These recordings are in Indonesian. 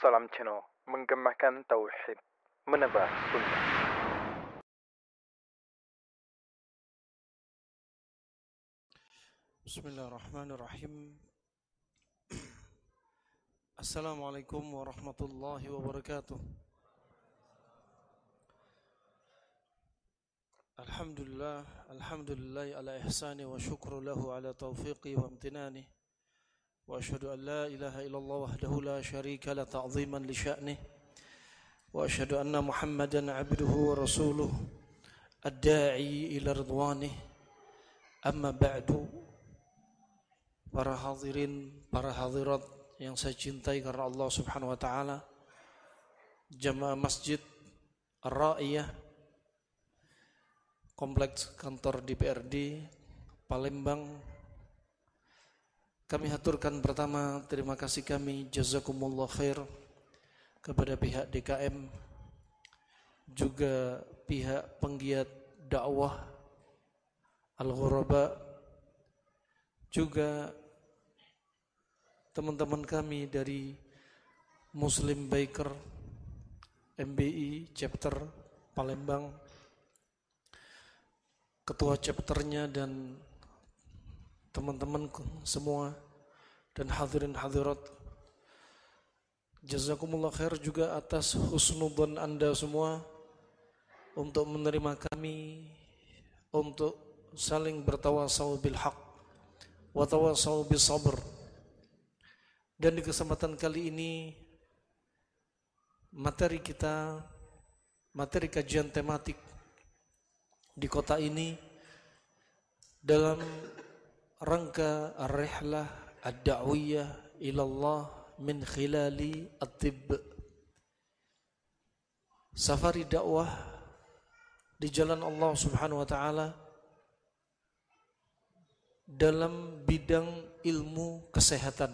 Salam Channel, menggemakan tauhid, menebar sunnah. Bismillahirrahmanirrahim. Assalamualaikum warahmatullahi wabarakatuh. Alhamdulillah ala ihsani wa syukru lahu ala taufiqi wa amtinani. Wa ashhadu an la ilaha illallah wahdahu la syarika la ta'ziman li sya'nih. Wa ashhadu anna Muhammadan abduhu wa rasuluh ad-da'i ila ridwanih. Amma ba'du. Para hadirin, para hadirat yang saya cintai karena Allah Subhanahu wa taala, jamaah Masjid Ar-Ra'iyah, Kompleks Kantor DPRD Palembang, kami haturkan pertama terima kasih kami jazakumullah khair kepada pihak DKM, juga pihak penggiat dakwah Al-Ghuraba, juga teman-teman kami dari Muslim Biker MBI chapter Palembang, ketua chapternya dan teman-teman semua dan hadirin hadirat, jazakumullah khair juga atas husnudzon Anda semua untuk menerima kami, untuk saling bertawasau bil haq wa tawasau bis sabr. Dan di kesempatan kali ini materi kajian tematik di kota ini dalam rangka ar-rihlah ad-da'wiyah ilallah min khilali at-tibb, safari dakwah di jalan Allah Subhanahu wa taala dalam bidang ilmu kesehatan.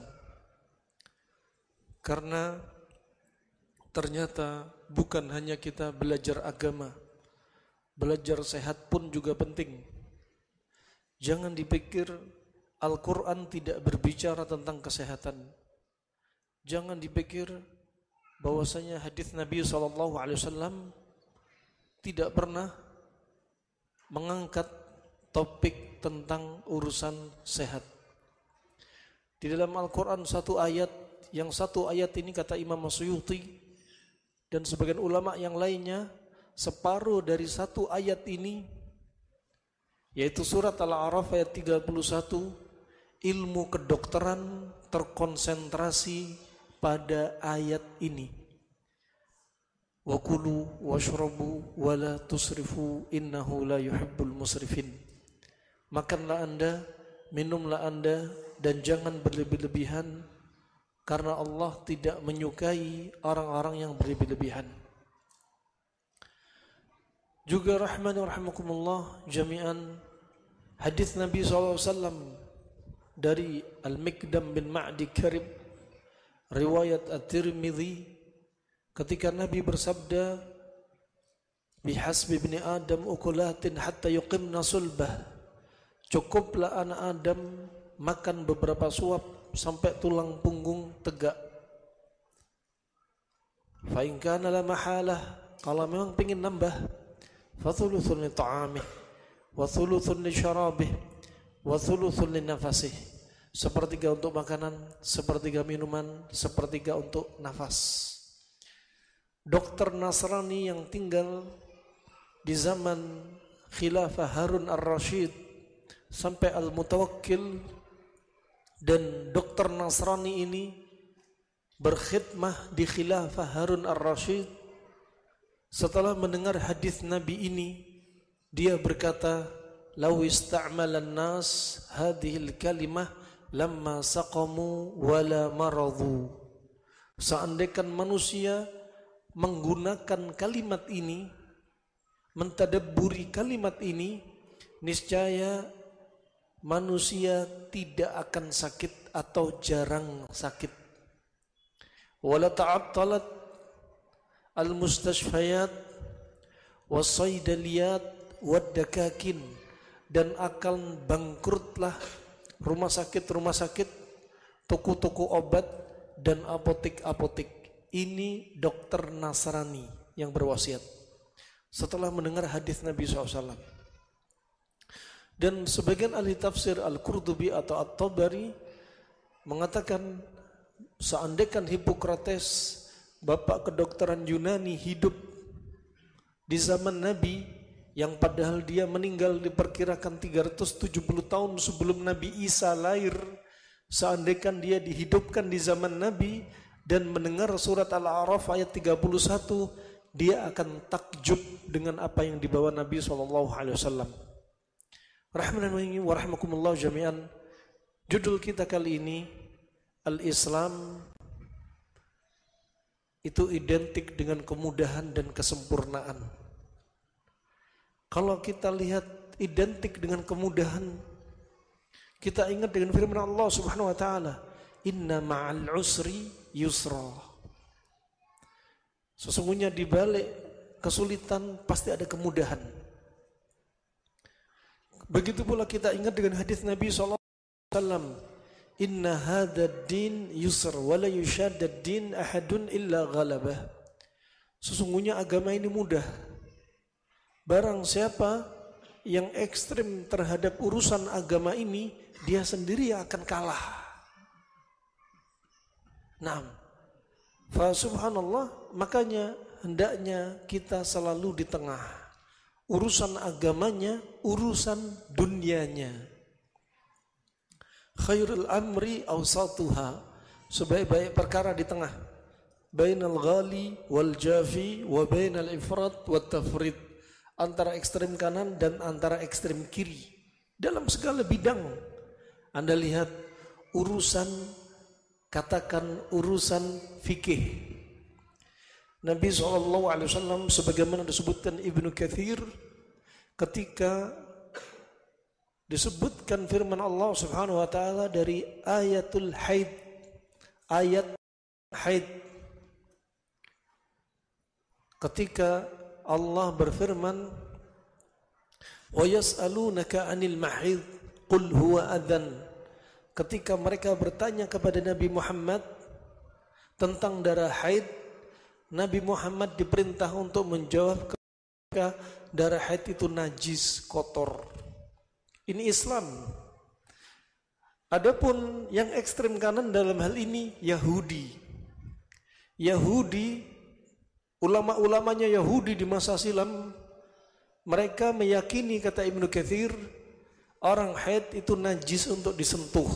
Karena ternyata bukan hanya kita belajar agama, belajar sehat pun juga penting. Jangan dipikir Al-Quran tidak berbicara tentang kesehatan. Jangan dipikir bahwasanya hadis Nabi SAW tidak pernah mengangkat topik tentang urusan sehat. Di dalam Al-Quran satu ayat ini kata Imam Suyuti dan sebagian ulama yang lainnya, separuh dari satu ayat ini, yaitu surat Al-A'raf ayat 31, ilmu kedokteran terkonsentrasi pada ayat ini. Wa kulu washrabu wa la tusrifu innahu la yuhibbul musrifin. Makanlah Anda, minumlah Anda, dan jangan berlebih-lebihan, karena Allah tidak menyukai orang-orang yang berlebih-lebihan. Juga rahmani wa rahimakumullah jami'an, hadis Nabi SAW dari Al-Mikdam bin Ma'di Karib, riwayat At-Tirmidzi, ketika Nabi bersabda, bihasbi ibni Adam ukulatin hatta yuqimna sulbah, cukuplah anak Adam makan beberapa suap sampai tulang punggung tegak. Fa in kana la mahalah, kalau memang pengin nambah, fa thuluthun li ta'amih wa thuluthun li syarabih wa thuluthun li nafasih. Sepertiga untuk makanan, sepertiga minuman, sepertiga untuk nafas. Dokter Nasrani yang tinggal di zaman khilafah Harun ar-Rasyid sampai Al-Mutawakkil, dan dokter Nasrani ini berkhidmah di khilafah Harun ar-Rasyid. Setelah mendengar hadis Nabi ini, dia berkata, "Law ista'malan nas hadhil kalimah lamma saqamu wala maradu." Seandainya manusia menggunakan kalimat ini, mentadabburi kalimat ini, niscaya manusia tidak akan sakit atau jarang sakit. Wala ta'attalat al-mustashfayat was-saydaliyat wad-dakakin, dan akan bangkrutlah rumah sakit, toko-toko obat dan apotek-apotek. ini dokter Nasrani yang berwasiat setelah mendengar hadis Nabi SAW. Dan sebagian ahli tafsir Al-Qurtubi atau At-Tabari mengatakan seandainya Hippocrates, bapak kedokteran Yunani, hidup di zaman Nabi, yang padahal dia meninggal diperkirakan 370 tahun sebelum Nabi Isa lahir, seandainya dia dihidupkan di zaman Nabi dan mendengar surat Al-A'raf ayat 31, dia akan takjub dengan apa yang dibawa Nabi SAW. Rahmanallahi wa rahmakumullah jami'an. Judul kita kali ini, Al-Islam itu identik dengan kemudahan dan kesempurnaan. Kalau kita lihat identik dengan kemudahan, kita ingat dengan firman Allah Subhanahu wa taala, "Inna ma'al usri yusra." Sesungguhnya di balik kesulitan pasti ada kemudahan. Begitu pula kita ingat dengan hadis Nabi sallallahu alaihi wasallam, "Inna hadzal din yusr wa la yushaddad din ahadun illa ghalabah." Sesungguhnya agama ini mudah. Barang siapa yang ekstrim terhadap urusan agama ini, dia sendiri yang akan kalah. Naam. Fa subhanallah, makanya hendaknya kita selalu di tengah. Urusan agamanya, urusan dunianya. Khairul amri awsatuha, sebaik-baik perkara di tengah. Bainal ghali wal jafi wa bainal ifrat wat tafrid, antara ekstrem kanan dan antara ekstrem kiri dalam segala bidang. Anda lihat urusan, katakan urusan fikih. Nabi SAW sebagaimana disebutkan Ibnu Katsir, ketika disebutkan firman Allah Subhanahu wa taala dari ayatul haid, ayat haid, ketika Allah berfirman, "Wa yas'alunaka 'anil mahid qul huwa adzan." Ketika mereka bertanya kepada Nabi Muhammad tentang darah haid, Nabi Muhammad diperintah untuk menjawab ketika darah haid itu najis, kotor. Ini Islam. Adapun yang ekstrem kanan dalam hal ini Yahudi. Ulama-ulamanya Yahudi di masa silam, mereka meyakini, kata Ibnu Katsir, orang haid itu najis untuk disentuh.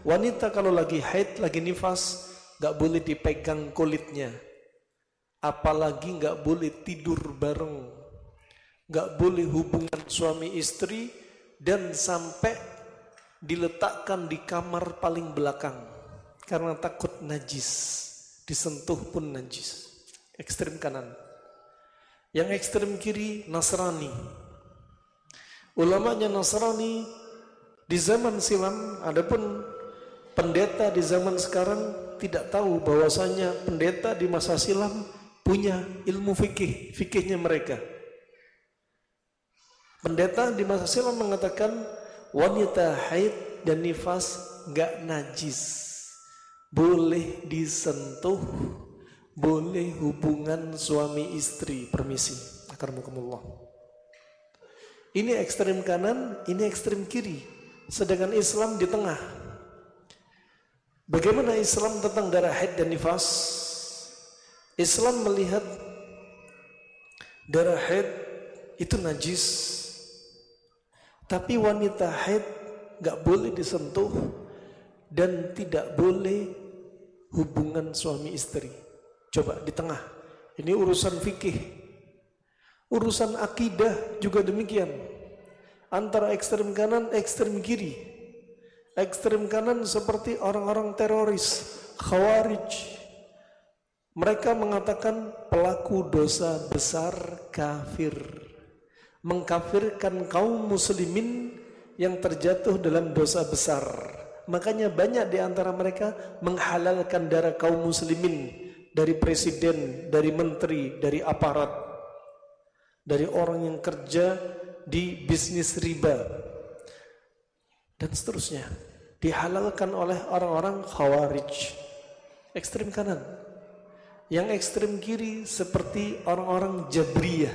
Wanita kalau lagi haid, lagi nifas, gak boleh dipegang kulitnya. Apalagi gak boleh tidur bareng, gak boleh hubungan suami istri, dan sampai diletakkan di kamar paling belakang karena takut najis, disentuh pun najis. Ekstrem kanan. Yang ekstrem kiri Nasrani. Ulamanya Nasrani di zaman silam, adapun pendeta di zaman sekarang tidak tahu bahwasanya pendeta di masa silam punya ilmu fikihnya mereka. Pendeta di masa silam mengatakan wanita haid dan nifas gak najis, boleh disentuh, boleh hubungan suami istri, permisi. Akramukumullah. Ini ekstrem kanan, ini ekstrem kiri. Sedangkan Islam di tengah. Bagaimana Islam tentang darah haid dan nifas? Islam melihat darah haid itu najis, tapi wanita haid gak boleh disentuh dan tidak boleh hubungan suami istri. Coba di tengah. Ini urusan fikih. Urusan akidah juga demikian. Antara ekstrem kanan, ekstrem kiri. Ekstrem kanan seperti orang-orang teroris, Khawarij. Mereka mengatakan pelaku dosa besar kafir, mengkafirkan kaum muslimin yang terjatuh dalam dosa besar. Makanya banyak di antara mereka menghalalkan darah kaum muslimin, dari presiden, dari menteri, dari aparat, dari orang yang kerja di bisnis riba, dan seterusnya. Dihalalkan oleh orang-orang Khawarij, ekstrem kanan. Yang ekstrem kiri seperti orang-orang Jabriyah.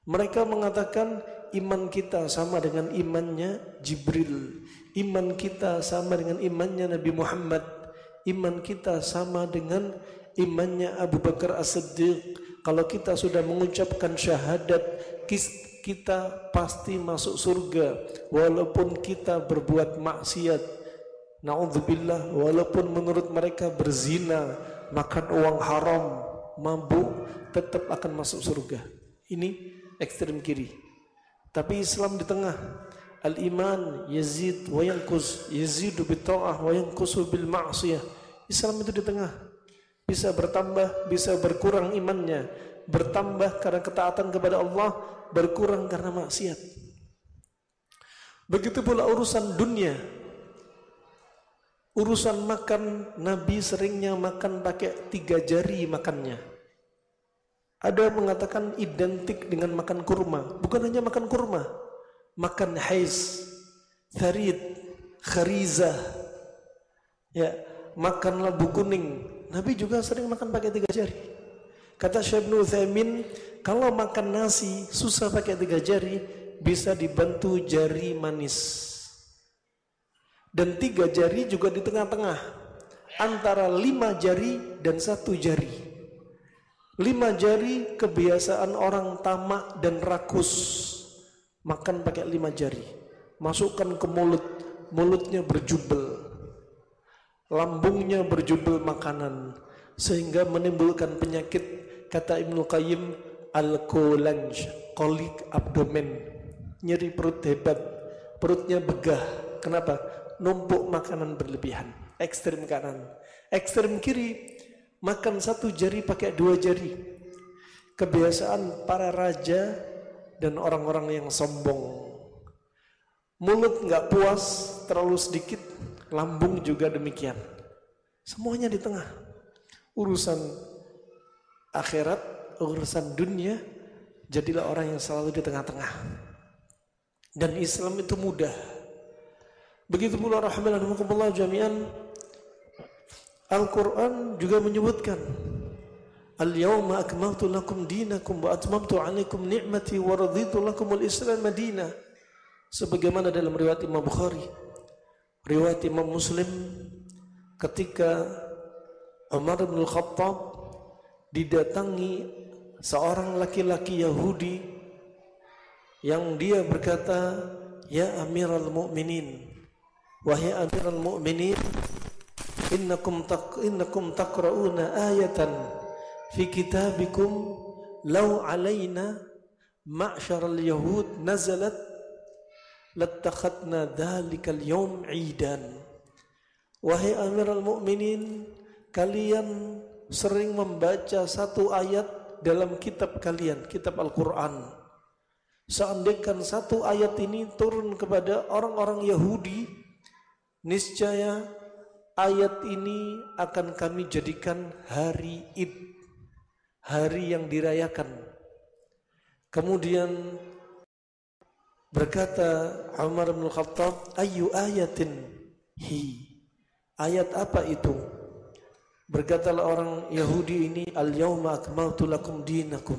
Mereka mengatakan iman kita sama dengan imannya Jibril, iman kita sama dengan imannya Nabi Muhammad, iman kita sama dengan imannya Abu Bakar As-Siddiq. Kalau kita sudah mengucapkan syahadat, kita pasti masuk surga walaupun kita berbuat maksiat. Na'udzubillah, walaupun menurut mereka berzina, makan uang haram, mabuk, tetap akan masuk surga. Ini ekstrem kiri. Tapi Islam di tengah. Al-iman yazid wa yanqus, yazidu bitta'ah wa yanqusu bil ma'siyah. Islam itu di tengah. Bisa bertambah, bisa berkurang imannya. Bertambah karena ketaatan kepada Allah, berkurang karena maksiat. Begitu pula urusan dunia. Urusan makan, Nabi seringnya makan pakai 3 jari makannya. Ada mengatakan identik dengan makan kurma. Bukan hanya makan kurma, makan hais, tharid, kharizah, ya, makan labu kuning. Nabi juga sering makan pakai 3 jari. Kata Syekh Ibnu Utsaimin, kalau makan nasi susah pakai 3 jari, bisa dibantu jari manis. Dan 3 jari juga di tengah-tengah, antara 5 jari dan 1 jari. 5 jari kebiasaan orang tamak dan rakus, makan pakai 5 jari. Masukkan ke mulut, mulutnya berjubel, lambungnya berjubel makanan, sehingga menimbulkan penyakit. Kata Ibnu Qayyim, al-kolanj, kolik abdomen, nyeri perut hebat, perutnya begah. Kenapa? Numpuk makanan berlebihan. Ekstrem kanan. Ekstrem kiri, makan 1 jari pakai 2 jari. Kebiasaan para raja dan orang-orang yang sombong. Mulut nggak puas, terlalu sedikit, lambung juga demikian. Semuanya di tengah. Urusan akhirat, urusan dunia, jadilah orang yang selalu di tengah-tengah. Dan Islam itu mudah. Begitu pula rahimakumullah jami'an, Al-Quran juga menyebutkan, Al-yawma akmaltu lakum dinakum wa atmamtu alaikum ni'mati wa raditu lakumul Islam madina. Sebagaimana dalam riwayat Imam Bukhari, riwayat Imam Muslim, ketika Umar bin Khattab didatangi seorang laki-laki Yahudi yang dia berkata, "Ya Amirul Mukminin, wahai Amirul Mukminin, innakum taqra'una ayatan fi kitabikum law alaina ma'syaral yahud nazalat lattakhadna dhalikal yawm 'idan." Wahai Amirul Mukminin, kalian sering membaca satu ayat dalam kitab kalian, kitab Al-Quran. Seandainya satu ayat ini turun kepada orang-orang Yahudi, niscaya ayat ini akan kami jadikan hari Id, hari yang dirayakan. Kemudian berkata Umar bin Khattab, "Ayyu ayatin hi?" Ayat apa itu? Berkatalah orang Yahudi ini, "Al-yawma akmaltu lakum dinakum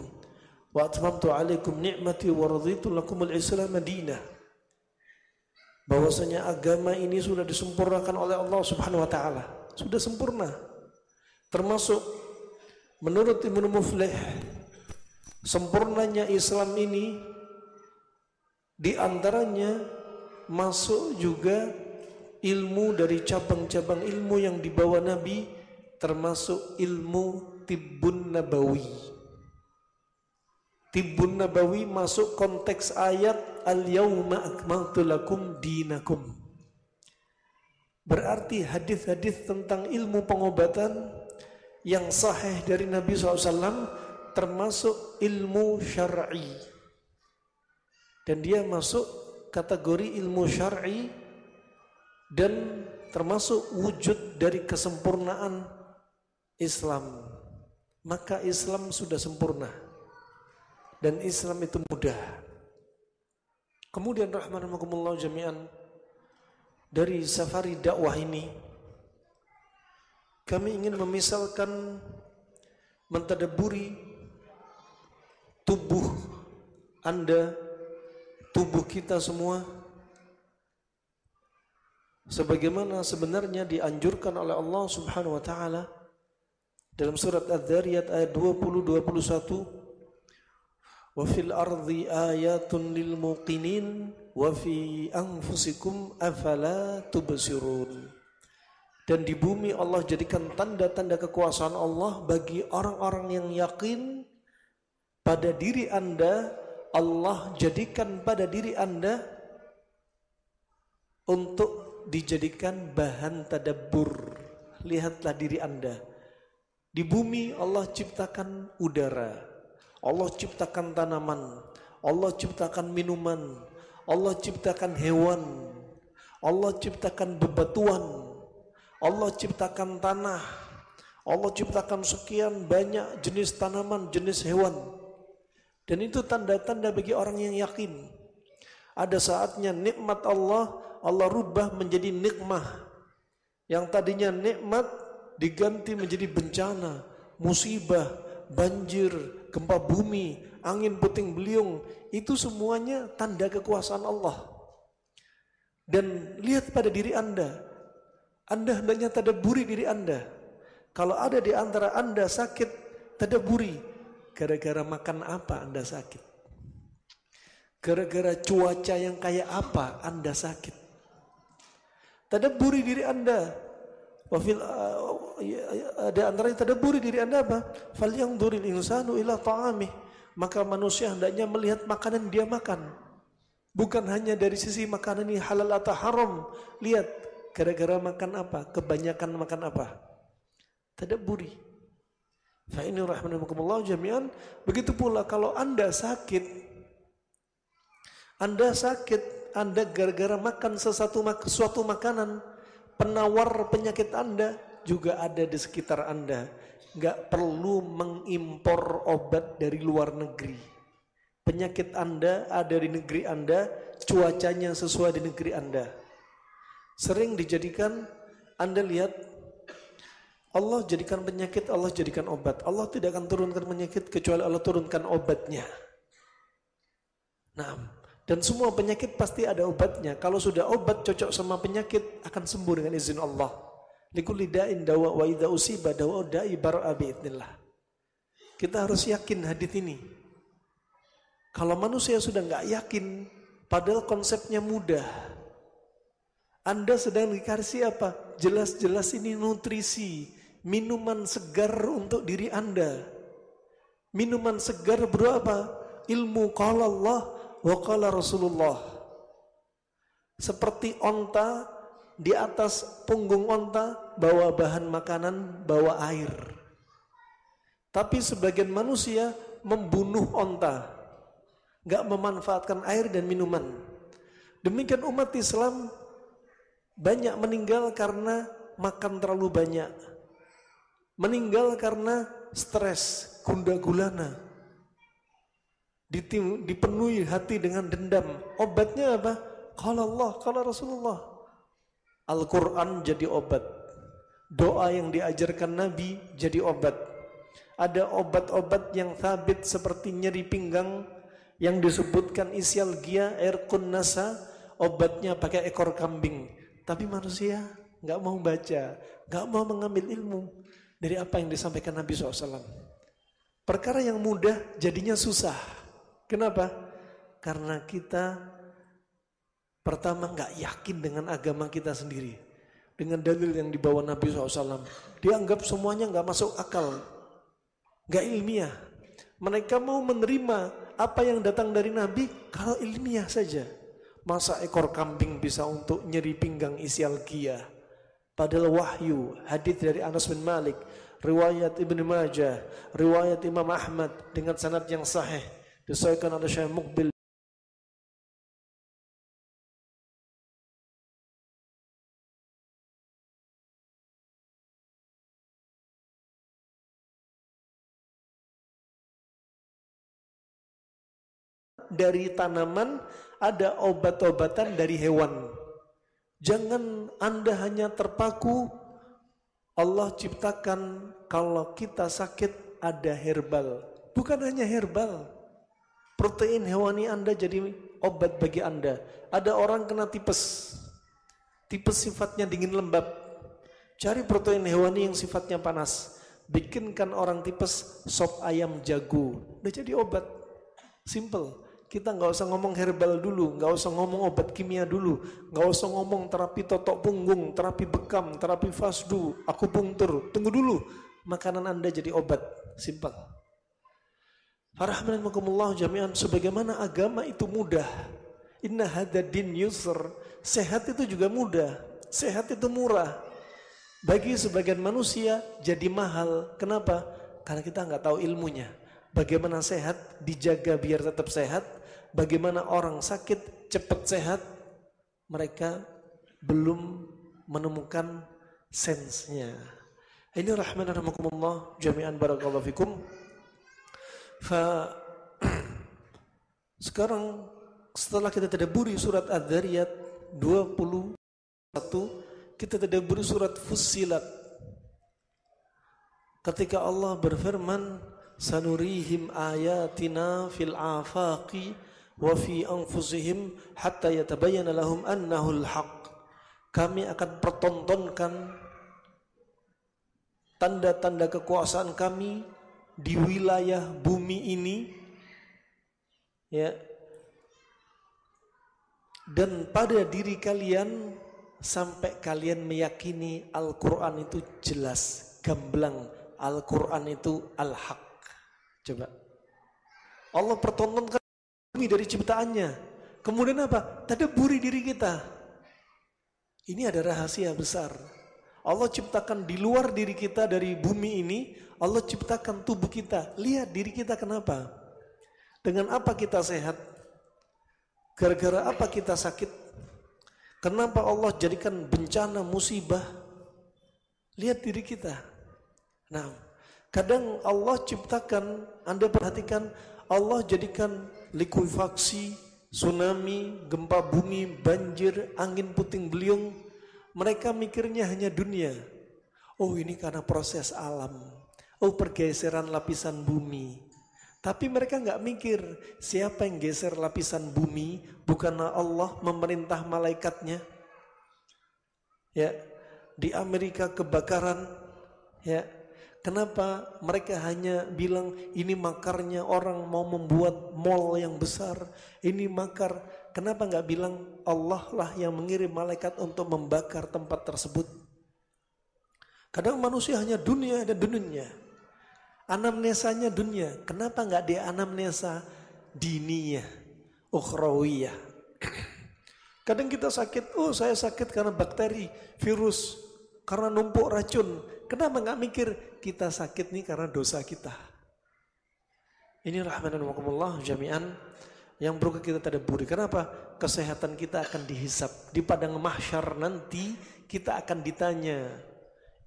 wa atmamtu alaikum ni'mati wa raditu lakumul Islam madinah." Bahwasanya agama ini sudah disempurnakan oleh Allah Subhanahu wa taala, sudah sempurna. Termasuk menurut Ibnu Muflih, sempurnanya Islam ini di antaranya masuk juga ilmu dari cabang-cabang ilmu yang dibawa Nabi, termasuk ilmu tibbun nabawi. Tibbun nabawi masuk konteks ayat al-yawma akmaltu lakum dinakum. Berarti hadis-hadis tentang ilmu pengobatan yang sahih dari Nabi SAW termasuk ilmu syar'i. Dan dia masuk kategori ilmu syar'i dan termasuk wujud dari kesempurnaan Islam. Maka Islam sudah sempurna dan Islam itu mudah. Kemudian rahmanakumullah jami'an, dari safari dakwah ini kami ingin memisalkan mentadabburi tubuh Anda, tubuh kita semua, sebagaimana sebenarnya dianjurkan oleh Allah Subhanahu wa taala dalam surat Adz-Dzariyat ayat 20-21, wa fil ardi ayatun lil muqinin wa fi anfusikum afala tubsirun. Dan di bumi Allah jadikan tanda-tanda kekuasaan Allah bagi orang-orang yang yakin. Pada diri Anda, Allah jadikan pada diri Anda untuk dijadikan bahan tadabbur. Lihatlah diri Anda. Di bumi Allah ciptakan udara, Allah ciptakan tanaman, Allah ciptakan minuman, Allah ciptakan hewan, Allah ciptakan bebatuan, Allah ciptakan tanah, Allah ciptakan sekian banyak jenis tanaman, jenis hewan. Dan itu tanda-tanda bagi orang yang yakin. Ada saatnya nikmat Allah rubah menjadi nikmah. Yang tadinya nikmat diganti menjadi bencana, musibah, banjir, gempa bumi, angin puting beliung. Itu semuanya tanda kekuasaan Allah. Dan lihat pada diri Anda hendaknya tadabburi diri Anda. Kalau ada di antara Anda sakit, tadabburi. Gara-gara makan apa Anda sakit? Gara-gara cuaca yang kayak apa Anda sakit? Tadabburi diri Anda. Ada antara tadabburi diri Anda apa? Falyanzuril insanu ila ta'amih. Maka manusia hendaknya melihat makanan dia makan. Bukan hanya dari sisi makanan ini halal atau haram. Lihat, gara-gara makan apa? Kebanyakan makan apa? Tadabburi. Fa ini rahmanakumullah jami'an. Begitu pula kalau Anda sakit, Anda gara-gara makan suatu makanan, penawar penyakit Anda juga ada di sekitar Anda. Gak perlu mengimpor obat dari luar negeri. Penyakit Anda ada di negeri Anda, cuacanya sesuai di negeri Anda. Sering dijadikan, Anda lihat, Allah jadikan penyakit, Allah jadikan obat. Allah tidak akan turunkan penyakit kecuali Allah turunkan obatnya. Nah, dan semua penyakit pasti ada obatnya. Kalau sudah obat cocok sama penyakit, akan sembuh dengan izin Allah. Likulli da'in dawa wa idza usiba dawa da'i bara'a bi'idznillah. Kita harus yakin hadis ini. Kalau manusia sudah enggak yakin, padahal konsepnya mudah. Anda sedang dikasih apa? Jelas-jelas ini nutrisi, minuman segar untuk diri Anda. Minuman segar berapa? Ilmu qala Allah wa qala Rasulullah. Seperti onta, di atas punggung onta bawa bahan makanan, bawa air. Tapi sebagian manusia membunuh onta, gak memanfaatkan air dan minuman. Demikian umat Islam banyak meninggal karena makan terlalu banyak. Meninggal karena stres, gundah gulana. Dipenuhi hati dengan dendam. Obatnya apa? Qala Allah, qala Rasulullah. Al-Quran jadi obat. Doa yang diajarkan Nabi jadi obat. Ada obat-obat yang thabit seperti nyeri pinggang yang disebutkan isyalgia, irqun nasa, obatnya pakai ekor kambing. Tapi manusia gak mau baca, gak mau mengambil ilmu dari apa yang disampaikan Nabi SAW. Perkara yang mudah jadinya susah. Kenapa? Karena kita pertama gak yakin dengan agama kita sendiri. Dengan dalil yang dibawa Nabi SAW. Dianggap semuanya gak masuk akal, gak ilmiah. Mereka mau menerima apa yang datang dari Nabi kalau ilmiah saja. Masa ekor kambing bisa untuk nyeri pinggang isyalgia? Padahal wahyu, hadis dari Anas bin Malik, riwayat Ibnu Majah, riwayat Imam Ahmad dengan sanad yang sahih, disahihkan oleh Syekh Muqbil dari tanaman, ada obat-obatan dari hewan. Jangan Anda hanya terpaku Allah ciptakan kalau kita sakit ada herbal. Bukan hanya herbal. Protein hewani Anda jadi obat bagi Anda. Ada orang kena tipes. Tipes sifatnya dingin lembab. Cari protein hewani yang sifatnya panas. Bikinkan orang tipes sop ayam jago. Udah jadi obat. Simple. Kita nggak usah ngomong herbal dulu, nggak usah ngomong obat kimia dulu, nggak usah ngomong terapi totok punggung, terapi bekam, terapi fasdu, akupunktur. Tunggu dulu, makanan Anda jadi obat. Simple. Farahmanakumullah jami'an, sebagaimana agama itu mudah. Inna hadza din yusr. Sehat itu juga mudah. Sehat itu murah. Bagi sebagian manusia jadi mahal. Kenapa? Karena kita nggak tahu ilmunya. Bagaimana sehat dijaga biar tetap sehat. Bagaimana orang sakit cepat sehat. Mereka belum menemukan sensenya. Ini rahmanakumullah jami'an barakallahu fikum. Sekarang setelah kita tadabburi surat Adz-Dzariyat 21, kita tadabburi surat Fussilat. Ketika Allah berfirman, sanurihim ayatina fil afaqi wa fi anfusihim hatta yatabayyana lahum annahul haqq. Kami akan pertontonkan tanda-tanda kekuasaan kami di wilayah bumi ini, ya, dan pada diri kalian sampai kalian meyakini Al-Quran itu jelas, gamblang, Al-Quran itu Al-Haq. Coba Allah pertontonkan bumi dari ciptaannya. Kemudian apa? Tadabburi diri kita. Ini ada rahasia besar. Allah ciptakan di luar diri kita dari bumi ini. Allah ciptakan tubuh kita. Lihat diri kita kenapa? Dengan apa kita sehat? Gara-gara apa kita sakit? Kenapa Allah jadikan bencana, musibah? Lihat diri kita. Nah, kadang Allah ciptakan, Anda perhatikan, Allah jadikan likuifaksi, tsunami, gempa bumi, banjir, angin puting beliung. Mereka mikirnya hanya dunia. Oh, ini karena proses alam. Oh, pergeseran lapisan bumi. Tapi mereka nggak mikir siapa yang geser lapisan bumi, bukanlah Allah memerintah malaikatnya. Ya, di Amerika kebakaran, ya. Kenapa mereka hanya bilang ini makarnya orang mau membuat mall yang besar, ini makar. Kenapa nggak bilang Allah lah yang mengirim malaikat untuk membakar tempat tersebut? Kadang manusia hanya dunia dan dunia. Anamnesanya dunia. Kenapa nggak dia anamnesa diniyah, ukhrawiyah? Kadang kita sakit, oh saya sakit karena bakteri, virus, karena numpuk racun. Kenapa nggak mikir kita sakit nih karena dosa kita? Ini rahmanakumullah jami'an yang perlu kita tadabburi. Kenapa? Kesehatan kita akan dihisab di padang mahsyar nanti. Kita akan ditanya,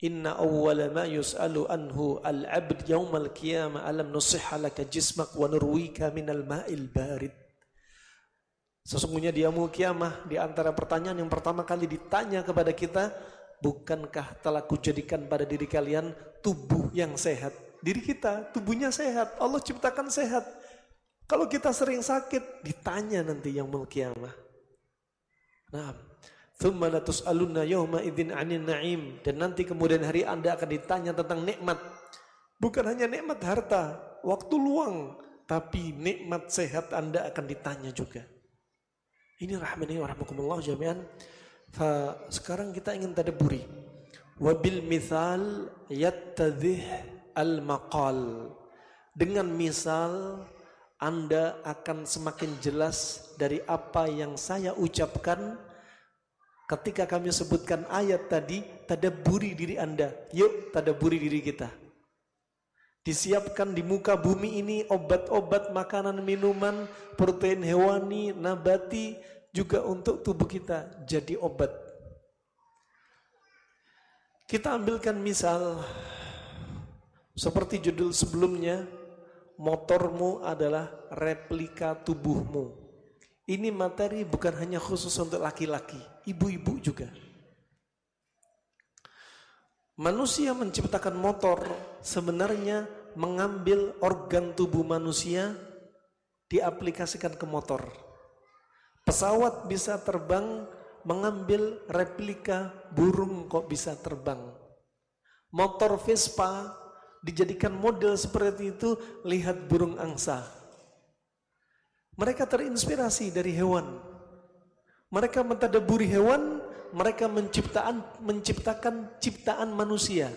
inna awwala ma yus'alu anhu al-'abd yaumal qiyamah alam nusihha laka jismak wa nurwika minal ma'il barid. Sesungguhnya di yaumul qiyamah, di antara pertanyaan yang pertama kali ditanya kepada kita, bukankah telah kujadikan pada diri kalian tubuh yang sehat? Diri kita, tubuhnya sehat, Allah ciptakan sehat. Kalau kita sering sakit, ditanya nanti yaumul qiyamah. Nah, thumma latus'alunna yawma idzin 'anil na'im. Dan nanti kemudian hari Anda akan ditanya tentang nikmat. Bukan hanya nikmat harta, waktu luang, tapi nikmat sehat Anda akan ditanya juga. Ini rahmani wa rahmakumullah jami'an. Sekarang kita ingin tadabburi. Wabil mithal yattadhih al-maqal. Dengan misal Anda akan semakin jelas dari apa yang saya ucapkan. Ketika kami sebutkan ayat tadi, tadabburi diri Anda. Yuk tadabburi diri kita. Disiapkan di muka bumi ini obat-obat, makanan, minuman, protein hewani, nabati, juga untuk tubuh kita jadi obat. Kita ambilkan misal seperti judul sebelumnya, motormu adalah replika tubuhmu. Ini materi bukan hanya khusus untuk laki-laki, ibu-ibu juga. Manusia menciptakan motor sebenarnya mengambil organ tubuh manusia diaplikasikan ke motor. Pesawat bisa terbang, mengambil replika burung kok bisa terbang. Motor Vespa dijadikan model seperti itu, lihat burung angsa. Mereka terinspirasi dari hewan. Mereka mentadaburi hewan, mereka menciptakan ciptaan manusia.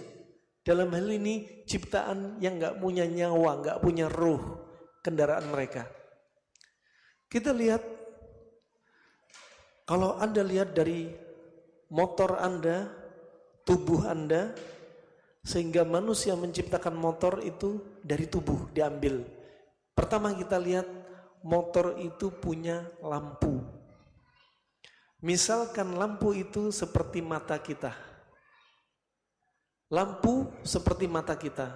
Dalam hal ini ciptaan yang gak punya nyawa, gak punya ruh, kendaraan mereka. Kita lihat, kalau Anda lihat dari motor Anda, tubuh Anda, sehingga manusia menciptakan motor itu dari tubuh diambil. Pertama kita lihat motor itu punya lampu. Misalkan lampu itu seperti mata kita. Lampu seperti mata kita.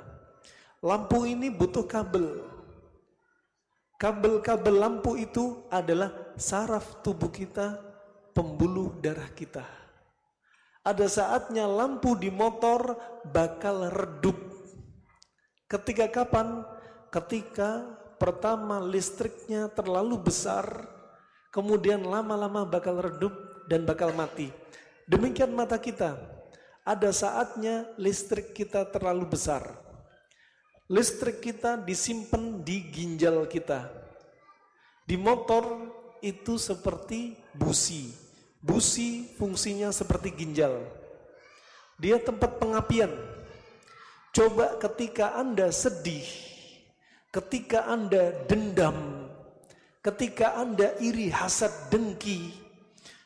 Lampu ini butuh kabel. Kabel-kabel lampu itu adalah saraf tubuh kita, pembuluh darah kita. Ada saatnya lampu di motor bakal redup. Ketika kapan? Ketika pertama listriknya terlalu besar, kemudian lama-lama bakal redup dan bakal mati. Demikian mata kita. Ada saatnya listrik kita terlalu besar. Listrik kita disimpan di ginjal kita. Di motor itu seperti busi. Busi fungsinya seperti ginjal. Dia tempat pengapian. Coba ketika Anda sedih, ketika Anda dendam, ketika Anda iri, hasad, dengki,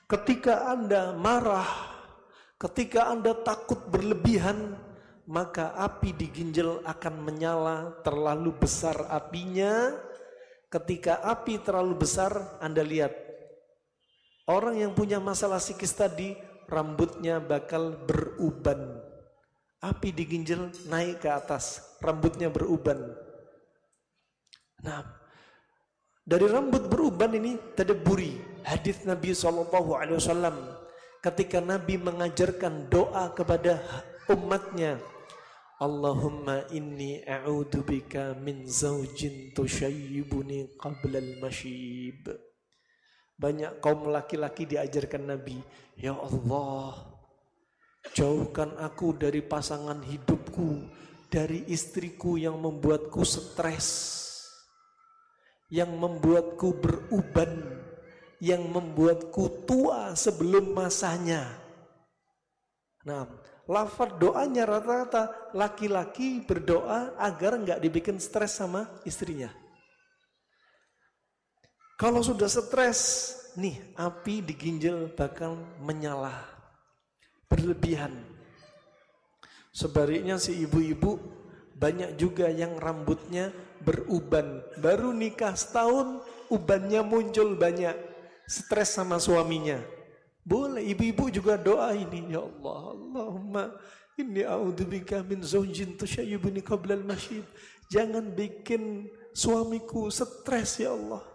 ketika Anda marah, ketika Anda takut berlebihan, maka api di ginjal akan menyala terlalu besar apinya. Ketika api terlalu besar, Anda lihat orang yang punya masalah psikis tadi, rambutnya bakal beruban. Api di ginjal naik ke atas, rambutnya beruban. Nah, dari rambut beruban ini tadabburi hadis Nabi SAW. Ketika Nabi mengajarkan doa kepada umatnya, Allahumma inni a'udzubika min zaujin tushayyibuni qabla al-mashib. Banyak kaum laki-laki diajarkan Nabi, ya Allah, jauhkan aku dari pasangan hidupku, dari istriku yang membuatku stres, yang membuatku beruban, yang membuatku tua sebelum masanya. Nah, lafaz doanya rata-rata laki-laki berdoa agar enggak dibikin stres sama istrinya. Kalau sudah stres, nih api di ginjal bakal menyala, berlebihan. Sebaliknya si ibu-ibu banyak juga yang rambutnya beruban. Baru nikah setahun, ubannya muncul banyak. Stres sama suaminya. Boleh ibu-ibu juga doa ini, ya Allah, Allahumma inni a'udzubika min zaujin tushayyibuni qabla al-mashib. Jangan bikin suamiku stres ya Allah.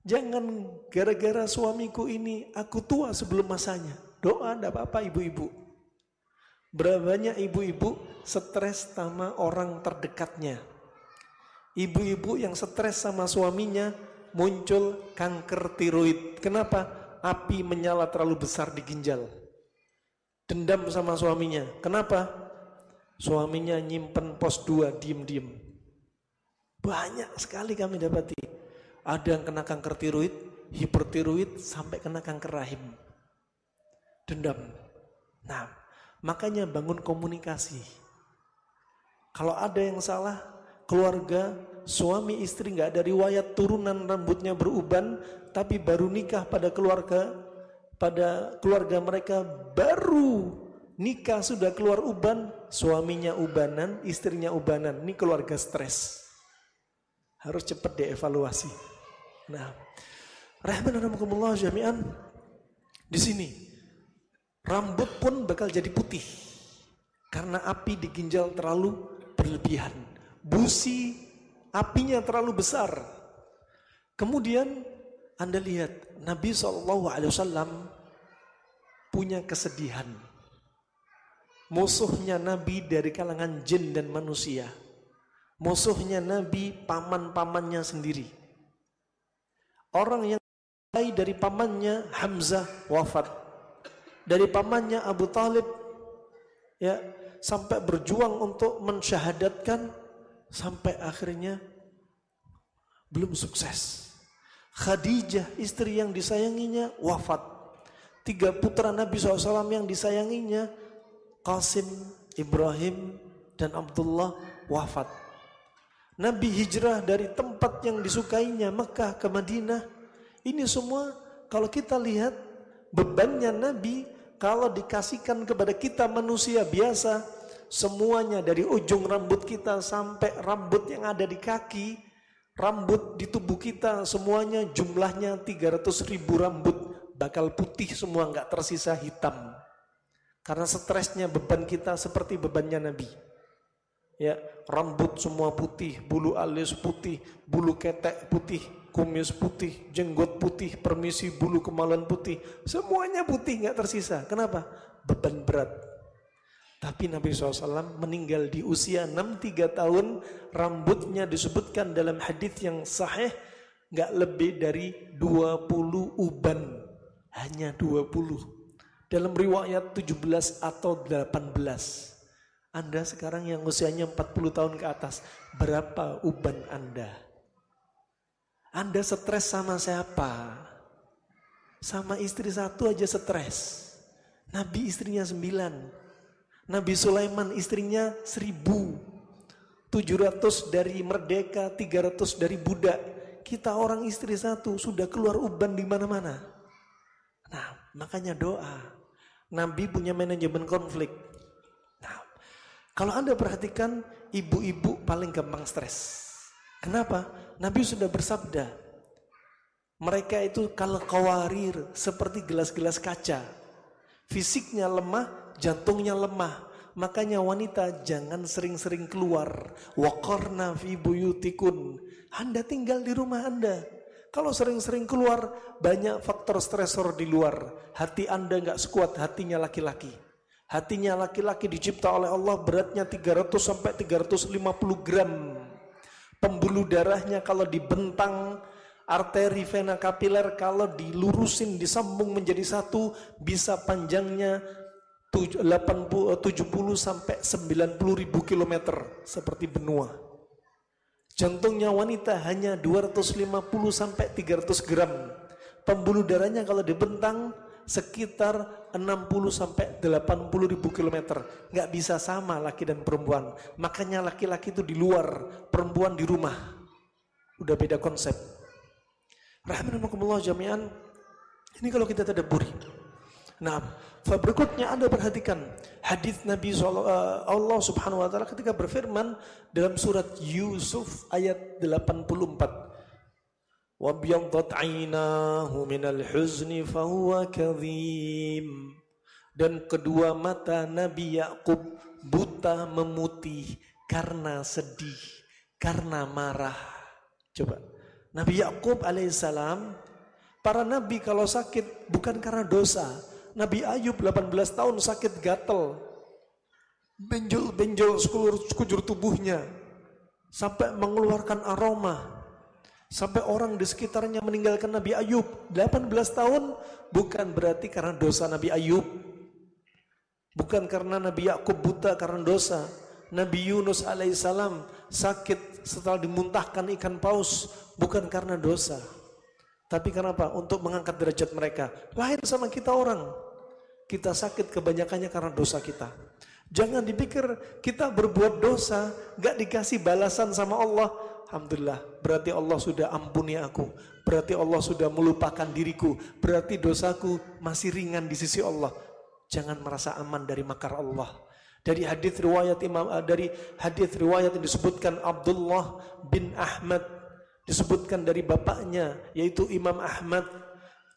Jangan gara-gara suamiku ini aku tua sebelum masanya. Doa enggak apa-apa ibu-ibu. Berapa banyak ibu-ibu stres sama orang terdekatnya. Ibu-ibu yang stres sama suaminya muncul kanker tiroid. Kenapa? Api menyala terlalu besar di ginjal. Dendam sama suaminya. Kenapa? Suaminya nyimpen pos 2 diem-diem. Banyak sekali kami dapati. Ada yang kena kanker tiroid, hipertiroid, sampai kena kanker rahim. Dendam. Nah, makanya bangun komunikasi. Kalau ada yang salah, keluarga, suami istri nggak ada riwayat turunan rambutnya beruban, tapi baru nikah pada keluarga mereka baru nikah sudah keluar uban, suaminya ubanan, istrinya ubanan. Ini keluarga stres. Harus cepat dievaluasi. Nah, rahimanakumullah jami'an. Di sini rambut pun bakal jadi putih karena api di ginjal terlalu berlebihan. Busi apinya terlalu besar. Kemudian Anda lihat Nabi SAW punya kesedihan. Musuhnya Nabi dari kalangan jin dan manusia. Musuhnya Nabi paman-pamannya sendiri. Orang yang dari pamannya Hamzah wafat. Dari pamannya Abu Talib ya, sampai berjuang untuk mensyahadatkan, sampai akhirnya belum sukses. Khadijah, istri yang disayanginya, wafat. 3 putra Nabi SAW yang disayanginya, Qasim, Ibrahim, dan Abdullah, wafat. Nabi hijrah dari tempat yang disukainya, Mekah ke Madinah. Ini semua kalau kita lihat bebannya Nabi, kalau dikasihkan kepada kita manusia biasa, semuanya dari ujung rambut kita sampai rambut yang ada di kaki, rambut di tubuh kita semuanya jumlahnya 300.000 rambut bakal putih semua, nggak tersisa hitam. Karena stresnya beban kita seperti bebannya Nabi. Ya, rambut semua putih, bulu alis putih, bulu ketek putih, kumis putih, jenggot putih, permisi bulu kemaluan putih, semuanya putih nggak tersisa. Kenapa? Beban berat. Tapi Nabi SAW meninggal di usia 63 tahun, rambutnya disebutkan dalam hadis yang sahih nggak lebih dari 20 uban, hanya 20. Dalam riwayat 17 atau 18. Anda sekarang yang usianya 40 tahun ke atas, berapa uban Anda? Anda stres sama siapa? Sama istri 1 aja stres. Nabi istrinya 9. Nabi Sulaiman istrinya 1.000. 700 dari merdeka, 300 dari budak. Kita orang istri 1 sudah keluar uban di mana-mana. Nah, makanya doa. Nabi punya manajemen konflik. Kalau Anda perhatikan, ibu-ibu paling gampang stres. Kenapa? Nabi sudah bersabda, mereka itu kal qawarir, seperti gelas-gelas kaca. Fisiknya lemah, jantungnya lemah. Makanya wanita jangan sering-sering keluar. Waqarna fi buyutikun. Anda tinggal di rumah Anda. Kalau sering-sering keluar, banyak faktor stresor di luar. Hati Anda gak sekuat hatinya laki-laki. Hatinya laki-laki dicipta oleh Allah beratnya 300 sampai 350 gram. Pembuluh darahnya kalau dibentang, arteri vena kapiler kalau dilurusin, disambung menjadi satu, bisa panjangnya 70 sampai 90 ribu kilometer seperti benua. Jantungnya wanita hanya 250 sampai 300 gram. Pembuluh darahnya kalau dibentang sekitar 60 sampai 80 ribu kilometer. Nggak bisa sama laki dan perempuan. Makanya laki-laki itu di luar, perempuan di rumah. Udah beda konsep. Rahimahumullah jami'an. Ini kalau kita tadabburi. Nah, berikutnya Anda perhatikan hadis Nabi Allah Subhanahu wa taala ketika berfirman dalam surat Yusuf ayat 84. وَبْيَضَّتْ عَيْنَاهُ مِنَ الْحُزْنِ فَهُوَ كَظِيمٌ. Dan kedua mata Nabi Yakub buta memutih karena sedih, karena marah. Coba, Nabi Yakub alaihissalam, para nabi kalau sakit bukan karena dosa. Nabi Ayub 18 tahun sakit gatel, benjol-benjol sekujur tubuhnya, sampai mengeluarkan aroma. Sampai orang di sekitarnya meninggalkan Nabi Ayub 18 tahun, bukan berarti karena dosa Nabi Ayub. Bukan karena Nabi Yakub buta karena dosa. Nabi Yunus alaihissalam sakit setelah dimuntahkan ikan paus, bukan karena dosa. Tapi kenapa? Untuk mengangkat derajat mereka. Lain sama kita orang. Kita sakit kebanyakannya karena dosa kita. Jangan dipikir kita berbuat dosa gak dikasih balasan sama Allah. Alhamdulillah, berarti Allah sudah ampuni aku. Berarti Allah sudah melupakan diriku. Berarti dosaku masih ringan di sisi Allah. Jangan merasa aman dari makar Allah. Dari hadis riwayat yang disebutkan Abdullah bin Ahmad, disebutkan dari bapaknya yaitu Imam Ahmad,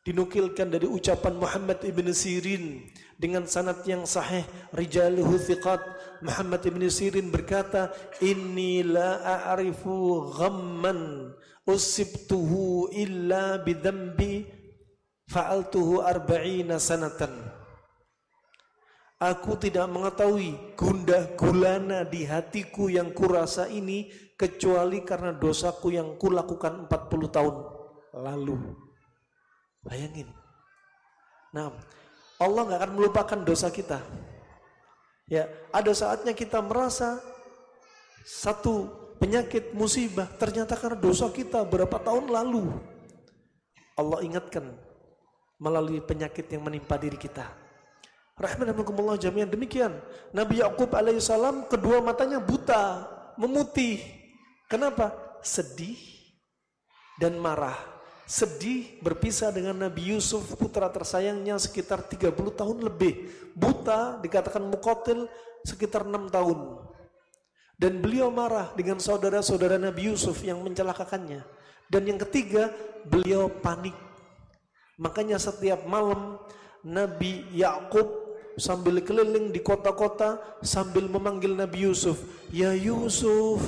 dinukilkan dari ucapan Muhammad ibn Sirin dengan sanad yang sahih, rijaluhu thiqat. Muhammad ibn Sirin berkata, inni la a'rifu ghamman usibtuhu illa bidhanbi fa'altuhu 40 sanatan. Aku tidak mengetahui gundah gulana di hatiku yang kurasa ini kecuali karena dosaku yang kulakukan 40 tahun lalu. Bayangin. Nah, Allah gak akan melupakan dosa kita. Ya, ada saatnya kita merasa satu penyakit musibah ternyata karena dosa kita berapa tahun lalu. Allah ingatkan melalui penyakit yang menimpa diri kita. Rahmanakumullah jami'an. Demikian Nabi Yakub alaihissalam kedua matanya buta, memutih. Kenapa? Sedih dan marah. Sedih berpisah dengan Nabi Yusuf putra tersayangnya sekitar 30 tahun lebih. Buta dikatakan muqatil sekitar 6 tahun. Dan beliau marah dengan saudara-saudara Nabi Yusuf yang mencelakakannya. Dan yang ketiga, beliau panik. Makanya setiap malam Nabi Yakub sambil keliling di kota-kota sambil memanggil Nabi Yusuf, "Ya Yusuf,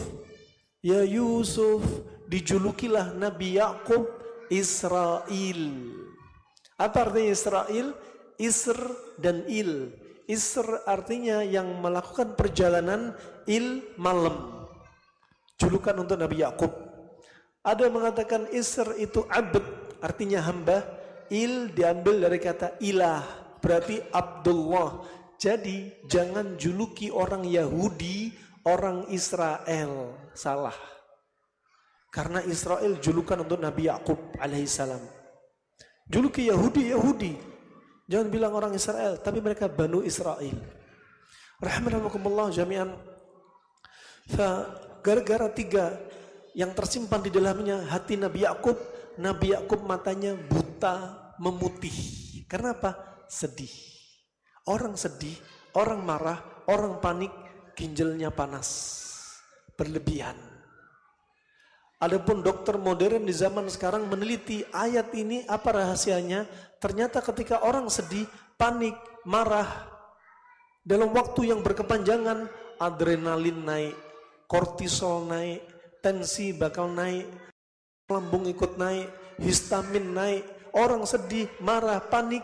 ya Yusuf." Dijulukilah Nabi Yakub Israel. Apa artinya Israel? Isr dan il. Isr artinya yang melakukan perjalanan, il malam. Julukan untuk Nabi Yakub. Ada yang mengatakan Isr itu abd, artinya hamba. Il diambil dari kata ilah, berarti Abdullah. Jadi jangan juluki orang Yahudi orang Israel. Salah. Karena Israel julukan untuk Nabi Yakub alaihissalam. Juluki Yahudi, Yahudi. Jangan bilang orang Israel, tapi mereka Banu Israel. Rahmanakumullah jami'an. Gara-gara tiga yang tersimpan di dalamnya hati Nabi Yakub matanya buta, memutih. Karena apa? Sedih. Orang sedih, orang marah, orang panik, ginjalnya panas, berlebihan. Adapun dokter modern di zaman sekarang meneliti ayat ini apa rahasianya. Ternyata ketika orang sedih, panik, marah, dalam waktu yang berkepanjangan, adrenalin naik, kortisol naik, tensi bakal naik, lambung ikut naik, histamin naik. Orang sedih, marah, panik,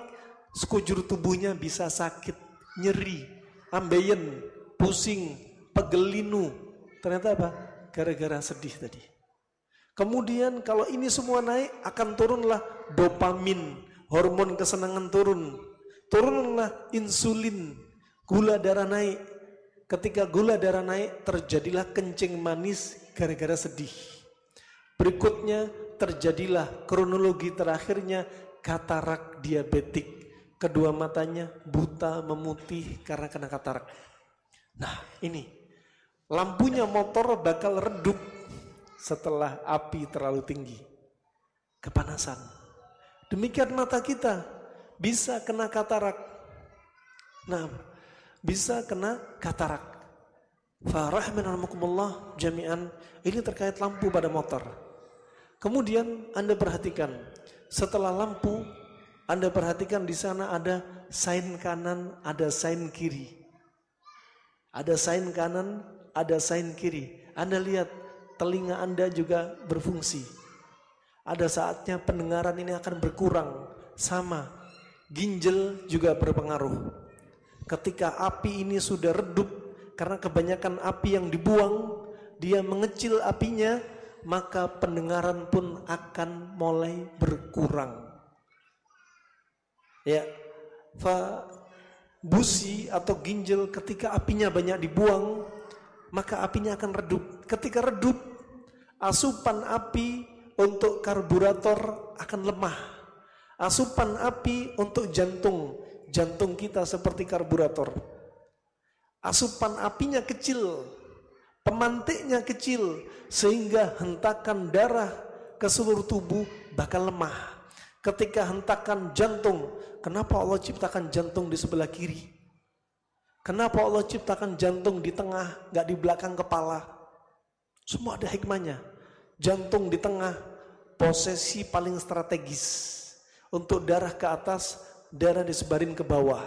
sekujur tubuhnya bisa sakit, nyeri, ambeien, pusing, pegelinu. Ternyata apa? Gara-gara sedih tadi. Kemudian kalau ini semua naik, akan turunlah dopamin, hormon kesenangan turun. Turunlah insulin, gula darah naik. Ketika gula darah naik, terjadilah kencing manis gara-gara sedih. Berikutnya terjadilah kronologi terakhirnya katarak diabetik. Kedua matanya buta, memutih karena kena katarak. Nah ini, lampunya motor bakal redup setelah api terlalu tinggi. Kepanasan. Demikian mata kita bisa kena katarak. Nah, bisa kena katarak. Farahmanakumullah jami'an. Ini terkait lampu pada motor. Kemudian Anda perhatikan, setelah lampu, Anda perhatikan di sana ada sein kanan, ada sein kiri. Ada sein kanan, ada sein kiri. Anda lihat telinga Anda juga berfungsi. Ada saatnya pendengaran ini akan berkurang. Sama, ginjal juga berpengaruh. Ketika api ini sudah redup, karena kebanyakan api yang dibuang, dia mengecil apinya, maka pendengaran pun akan mulai berkurang. Ya, busi atau ginjal ketika apinya banyak dibuang, maka apinya akan redup. Ketika redup, asupan api untuk karburator akan lemah. Asupan api untuk jantung kita seperti karburator. Asupan apinya kecil, pemantiknya kecil, sehingga hentakan darah ke seluruh tubuh bakal lemah. Ketika hentakan jantung, kenapa Allah ciptakan jantung di sebelah kiri? Kenapa Allah ciptakan jantung di tengah, gak di belakang kepala? Semua ada hikmahnya. Jantung di tengah, posisi paling strategis. Untuk darah ke atas, darah disebarin ke bawah.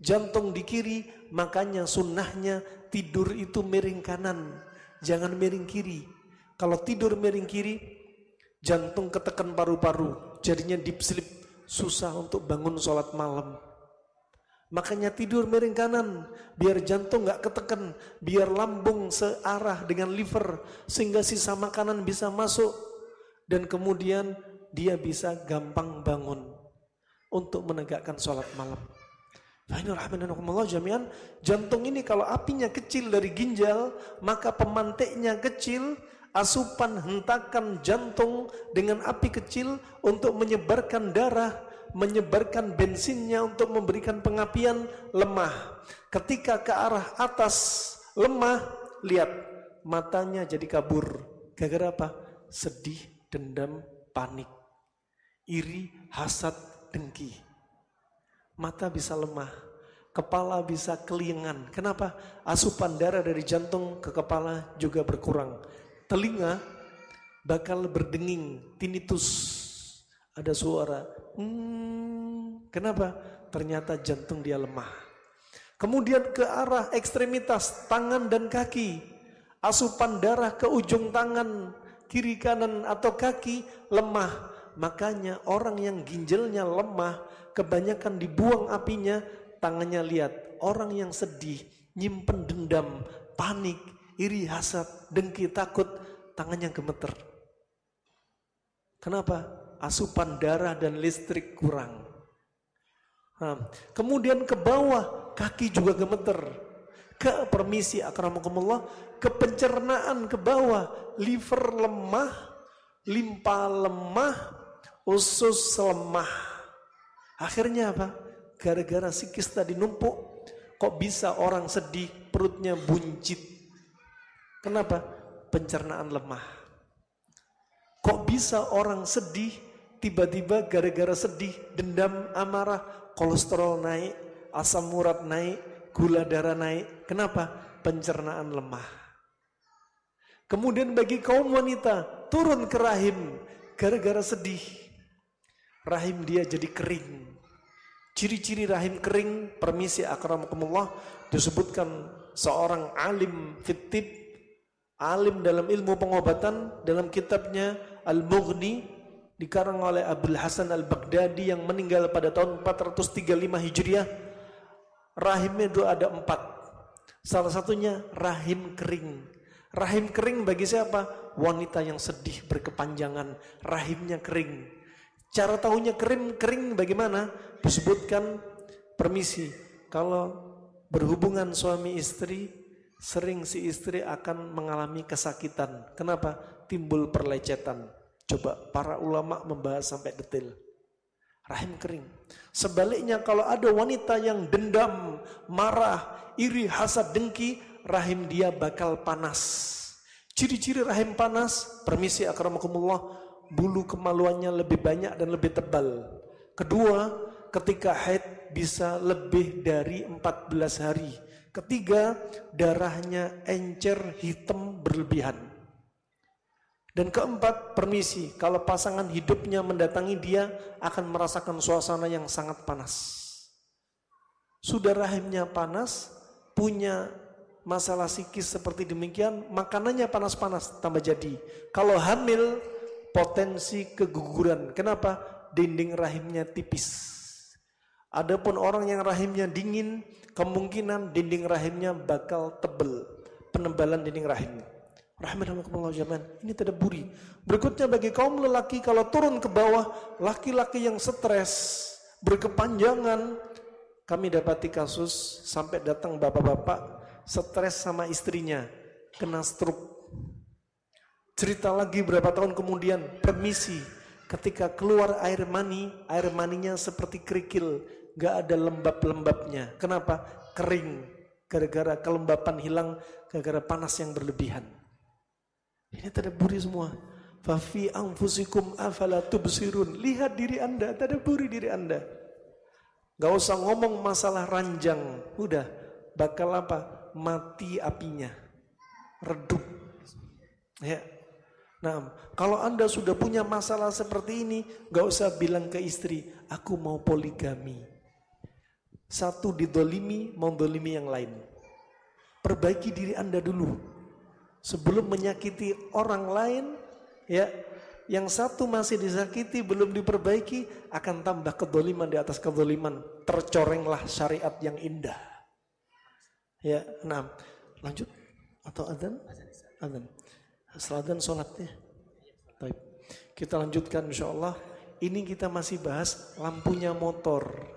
Jantung di kiri, makanya sunnahnya tidur itu miring kanan, jangan miring kiri. Kalau tidur miring kiri, jantung ketekan paru-paru, jadinya deep sleep, susah untuk bangun sholat malam. Makanya tidur miring kanan, biar jantung gak ketekan, biar lambung searah dengan liver, sehingga sisa makanan bisa masuk. Dan kemudian dia bisa gampang bangun untuk menegakkan sholat malam. Jami'an, jantung ini kalau apinya kecil dari ginjal, maka pemantiknya kecil, asupan hentakan jantung dengan api kecil untuk menyebarkan darah, menyebarkan bensinnya untuk memberikan pengapian lemah. Ketika ke arah atas lemah, lihat matanya jadi kabur. Gara-gara apa? Sedih, dendam, panik, iri, hasad, dengki. Mata bisa lemah, kepala bisa kelingan. Kenapa? Asupan darah dari jantung ke kepala juga berkurang. Telinga bakal berdenging, tinnitus. Ada suara, kenapa? Ternyata jantung dia lemah. Kemudian ke arah ekstremitas, tangan dan kaki. Asupan darah ke ujung tangan, kiri kanan atau kaki lemah. Makanya orang yang ginjalnya lemah, kebanyakan dibuang apinya, tangannya lihat. Orang yang sedih, nyimpen dendam, panik, iri, hasad, dengki, takut, tangannya gemeter. Kenapa? Asupan darah dan listrik kurang. Kemudian ke bawah, kaki juga gemeter. Ke permisi akramakumullah, ke pencernaan ke bawah, liver lemah, limpa lemah, usus lemah. Akhirnya apa? Gara-gara psikis tadi numpuk, kok bisa orang sedih perutnya buncit? Kenapa? Pencernaan lemah. Kok bisa orang sedih tiba-tiba gara-gara sedih, dendam, amarah, kolesterol naik, asam urat naik, gula darah naik. Kenapa? Pencernaan lemah. Kemudian bagi kaum wanita, turun ke rahim gara-gara sedih. Rahim dia jadi kering. Ciri-ciri rahim kering, permisi akramakumullah, disebutkan seorang alim fitib, alim dalam ilmu pengobatan, dalam kitabnya Al-Mughni, dikarang oleh Abdul Hasan Al-Baghdadi yang meninggal pada tahun 435 Hijriah. Rahimnya itu ada 4. Salah satunya rahim kering. Rahim kering bagi siapa? Wanita yang sedih berkepanjangan, rahimnya kering. Cara tahunya kering bagaimana? Disebutkan, permisi, kalau berhubungan suami istri, sering si istri akan mengalami kesakitan. Kenapa? Timbul perlecetan. Coba para ulama membahas sampai detail. Rahim kering. Sebaliknya kalau ada wanita yang dendam, marah, iri, hasad, dengki, rahim dia bakal panas. Ciri-ciri rahim panas, permisi akramakumullah, bulu kemaluannya lebih banyak dan lebih tebal. Kedua, ketika haid bisa lebih dari 14 hari. Ketiga, darahnya encer, hitam, berlebihan. Dan keempat, permisi, kalau pasangan hidupnya mendatangi dia akan merasakan suasana yang sangat panas. Sudah rahimnya panas, punya masalah psikis seperti demikian, makanannya panas-panas tambah jadi. Kalau hamil, potensi keguguran. Kenapa? Dinding rahimnya tipis. Adapun orang yang rahimnya dingin, kemungkinan dinding rahimnya bakal tebal, penebalan dinding rahimnya. Rahimahumullah jami'an. Ini tadabburi. Berikutnya bagi kaum lelaki, kalau turun ke bawah, laki-laki yang stres berkepanjangan, kami dapati kasus sampai datang bapak-bapak stres sama istrinya, kena stroke. Cerita lagi berapa tahun kemudian, permisi, ketika keluar air maninya seperti kerikil, gak ada lembab-lembabnya. Kenapa? Kering, gara-gara kelembapan hilang, gara-gara panas yang berlebihan. Ini tadabburi semua. Fafi anfusikum afala tubsirun. Lihat diri anda, tadabburi diri anda. Gak usah ngomong masalah ranjang, udah bakal apa? Mati apinya, redup. Ya. Nah, kalau anda sudah punya masalah seperti ini, gak usah bilang ke istri, aku mau poligami. Satu didolimi, mau dolimi yang lain. Perbaiki diri anda dulu. Sebelum menyakiti orang lain, ya, yang satu masih disakiti belum diperbaiki, akan tambah kedoliman di atas kedoliman. tercorenglah syariat yang indah. Ya, nah, lanjut atau adzan? Adzan. Setelah adzan sholatnya. Baik. Kita lanjutkan insyaallah. Ini kita masih bahas lampunya motor.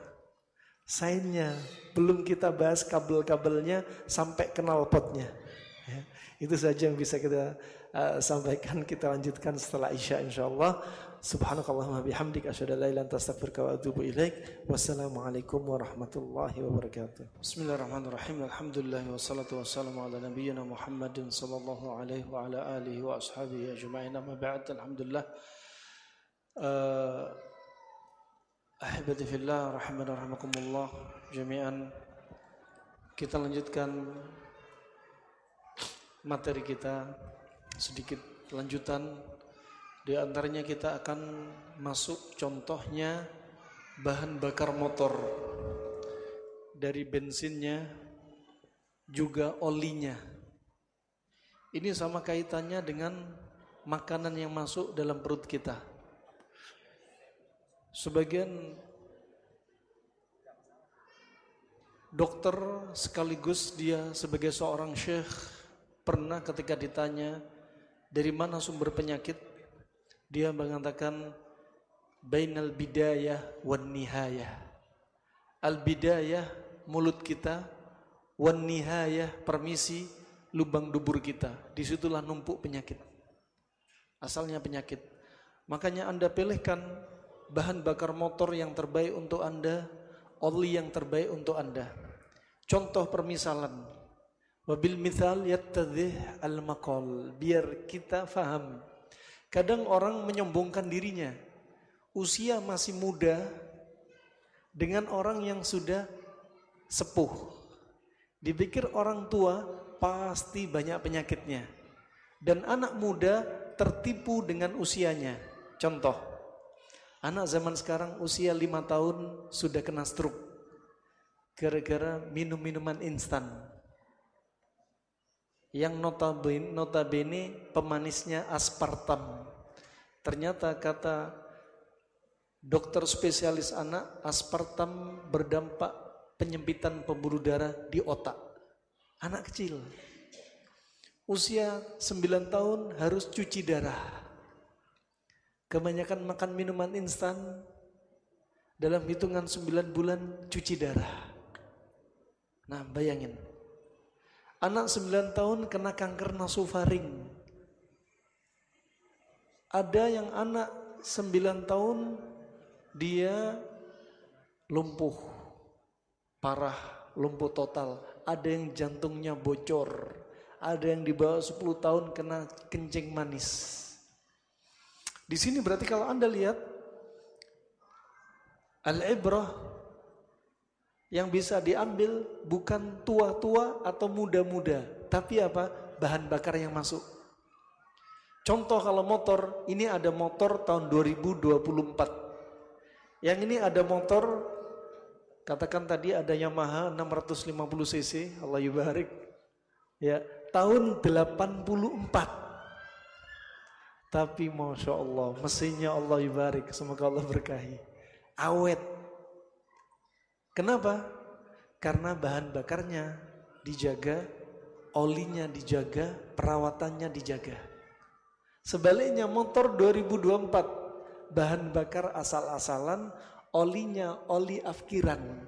Sainnya, belum kita bahas kabel-kabelnya sampai knalpotnya. Ya, itu saja yang bisa kita sampaikan. Kita lanjutkan setelah Isya insyaallah. Subhanakallahumma bihamdika asyhadu an la ilaha illa anta astaghfiruka wa atubu ilaik. Wassalamualaikum warahmatullahi wabarakatuh. Bismillahirrahmanirrahim. Alhamdulillah wassalatu wassalamu ala nabiyyina Muhammadin sallallahu alaihi wa ala alihi wa ashabihi ajma'in. Amma ba'd. Alhamdulillah. Ahibati fillah rahimana rahimakumullah jami'an. Kita lanjutkan materi kita, sedikit lanjutan. Di antaranya kita akan masuk contohnya bahan bakar motor, dari bensinnya juga olinya. Ini sama kaitannya dengan makanan yang masuk dalam perut kita. Sebagian dokter sekaligus dia sebagai seorang syekh pernah ketika ditanya dari mana sumber penyakit, dia mengatakan bainal bidayah wan nihayah. Al bidayah mulut kita, wan nihayah permisi lubang dubur kita. Disitulah numpuk penyakit. Asalnya penyakit. Makanya Anda pilihkan bahan bakar motor yang terbaik untuk Anda, oli yang terbaik untuk Anda. Contoh permisalan. Wabil mithal yattadhih al-maqal. Biar kita faham. Kadang orang menyombongkan dirinya. Usia masih muda dengan orang yang sudah sepuh. Dipikir orang tua pasti banyak penyakitnya. Dan anak muda tertipu dengan usianya. Contoh, anak zaman sekarang usia 5 tahun sudah kena stroke. Gara-gara minum minuman instan. Yang notabene pemanisnya aspartam. Ternyata kata dokter spesialis anak, aspartam berdampak penyempitan pembuluh darah di otak. Anak kecil. Usia 9 tahun harus cuci darah. Kebanyakan makan minuman instan, dalam hitungan 9 bulan cuci darah. Nah, bayangin. Anak 9 tahun kena kanker nasofaring. Ada yang anak 9 tahun dia lumpuh parah, lumpuh total. Ada yang jantungnya bocor. Ada yang di bawah 10 tahun kena kencing manis. Di sini berarti kalau Anda lihat al-ibrah yang bisa diambil bukan tua-tua atau muda-muda, tapi apa? Bahan bakar yang masuk. Contoh kalau motor, ini ada motor tahun 2024. Yang ini ada motor, katakan tadi ada Yamaha 650 cc, Allah yubarik. Ya, tahun 84. Tapi Masya Allah, mesinnya Allah yubarik, semoga Allah berkahi. Awet. Kenapa? Karena bahan bakarnya dijaga, olinya dijaga, perawatannya dijaga. Sebaliknya motor 2024, bahan bakar asal-asalan, olinya oli afkiran.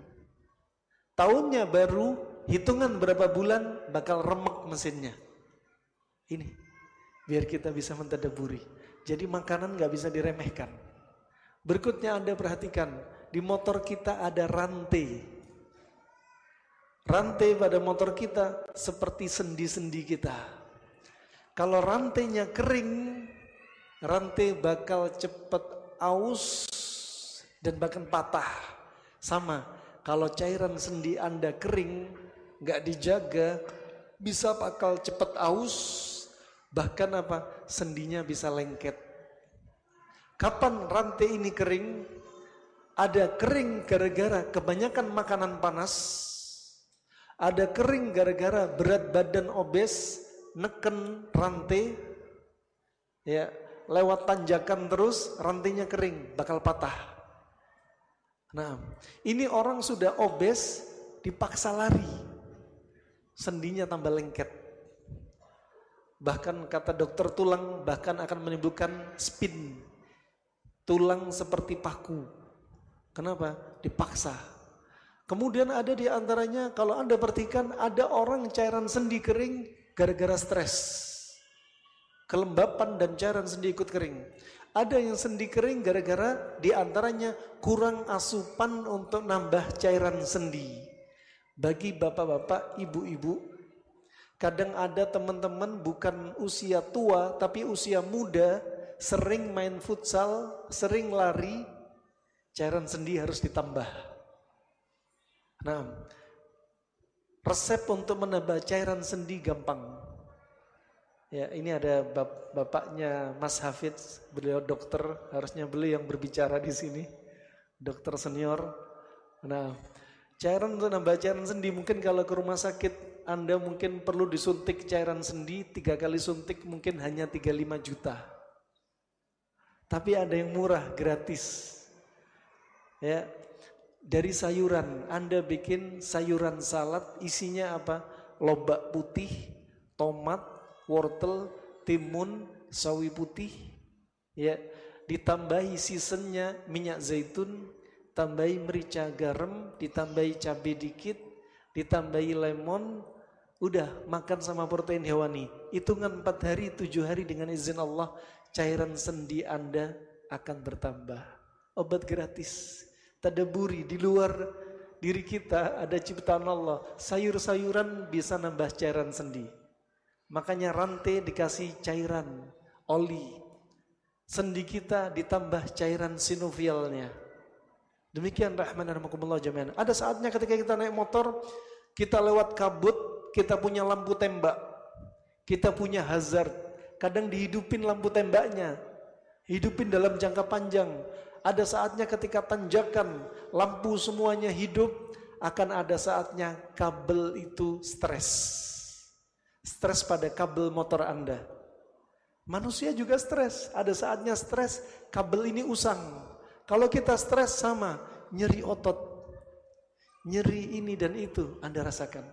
Tahunnya baru, hitungan berapa bulan bakal remek mesinnya. Ini, biar kita bisa mentadaburi. Jadi makanan gak bisa diremehkan. Berikutnya Anda perhatikan, di motor kita ada rantai. Rantai pada motor kita seperti sendi-sendi kita. Kalau rantainya kering, rantai bakal cepat aus dan bahkan patah. Sama, kalau cairan sendi Anda kering, gak dijaga, bisa bakal cepat aus, bahkan apa? Sendinya bisa lengket. Kapan rantai ini kering? Ada kering gara-gara kebanyakan makanan panas. Ada kering gara-gara berat badan obes, neken rantai. Ya, lewat tanjakan terus rantainya kering, bakal patah. Nah, ini orang sudah obes, dipaksa lari. Sendinya tambah lengket. Bahkan kata dokter tulang, bahkan akan menimbulkan spin. Tulang seperti paku. Kenapa? Dipaksa. Kemudian ada di antaranya, kalau Anda perhatikan, ada orang cairan sendi kering gara-gara stres. Kelembapan dan cairan sendi ikut kering. Ada yang sendi kering gara-gara di antaranya kurang asupan untuk nambah cairan sendi. Bagi bapak-bapak, ibu-ibu, kadang ada teman-teman bukan usia tua tapi usia muda, sering main futsal, sering lari, cairan sendi harus ditambah. Nah, resep untuk menambah cairan sendi gampang. Ya, ini ada bapaknya Mas Hafidz, beliau dokter, harusnya beliau yang berbicara di sini, dokter senior. Nah, cairan untuk nambah cairan sendi, mungkin kalau ke rumah sakit Anda mungkin perlu disuntik cairan sendi 3 kali suntik mungkin hanya 35 juta. Tapi ada yang murah, gratis. Ya, dari sayuran, Anda bikin sayuran salad, isinya apa? Lobak putih, tomat, wortel, timun, sawi putih, ya, ditambahi seasonnya minyak zaitun, tambahi merica, garam, ditambahi cabai dikit, ditambahi lemon, udah makan sama protein hewani. Hitungan 4 hari, 7 hari dengan izin Allah, cairan sendi Anda akan bertambah. Obat gratis. Tadaburi, di luar diri kita ada ciptaan Allah. Sayur-sayuran bisa nambah cairan sendi. Makanya rantai dikasih cairan, oli. Sendi kita ditambah cairan sinovialnya. Demikian rahman dan rahmakumullah jami'an. Ada saatnya ketika kita naik motor, kita lewat kabut, kita punya lampu tembak. Kita punya hazard. Kadang dihidupin lampu tembaknya. Hidupin dalam jangka panjang. Ada saatnya ketika tanjakan, lampu semuanya hidup, akan ada saatnya kabel itu stres. Stres pada kabel motor Anda. Manusia juga stres. Ada saatnya stres, kabel ini usang. Kalau kita stres sama, nyeri otot. Nyeri ini dan itu Anda rasakan.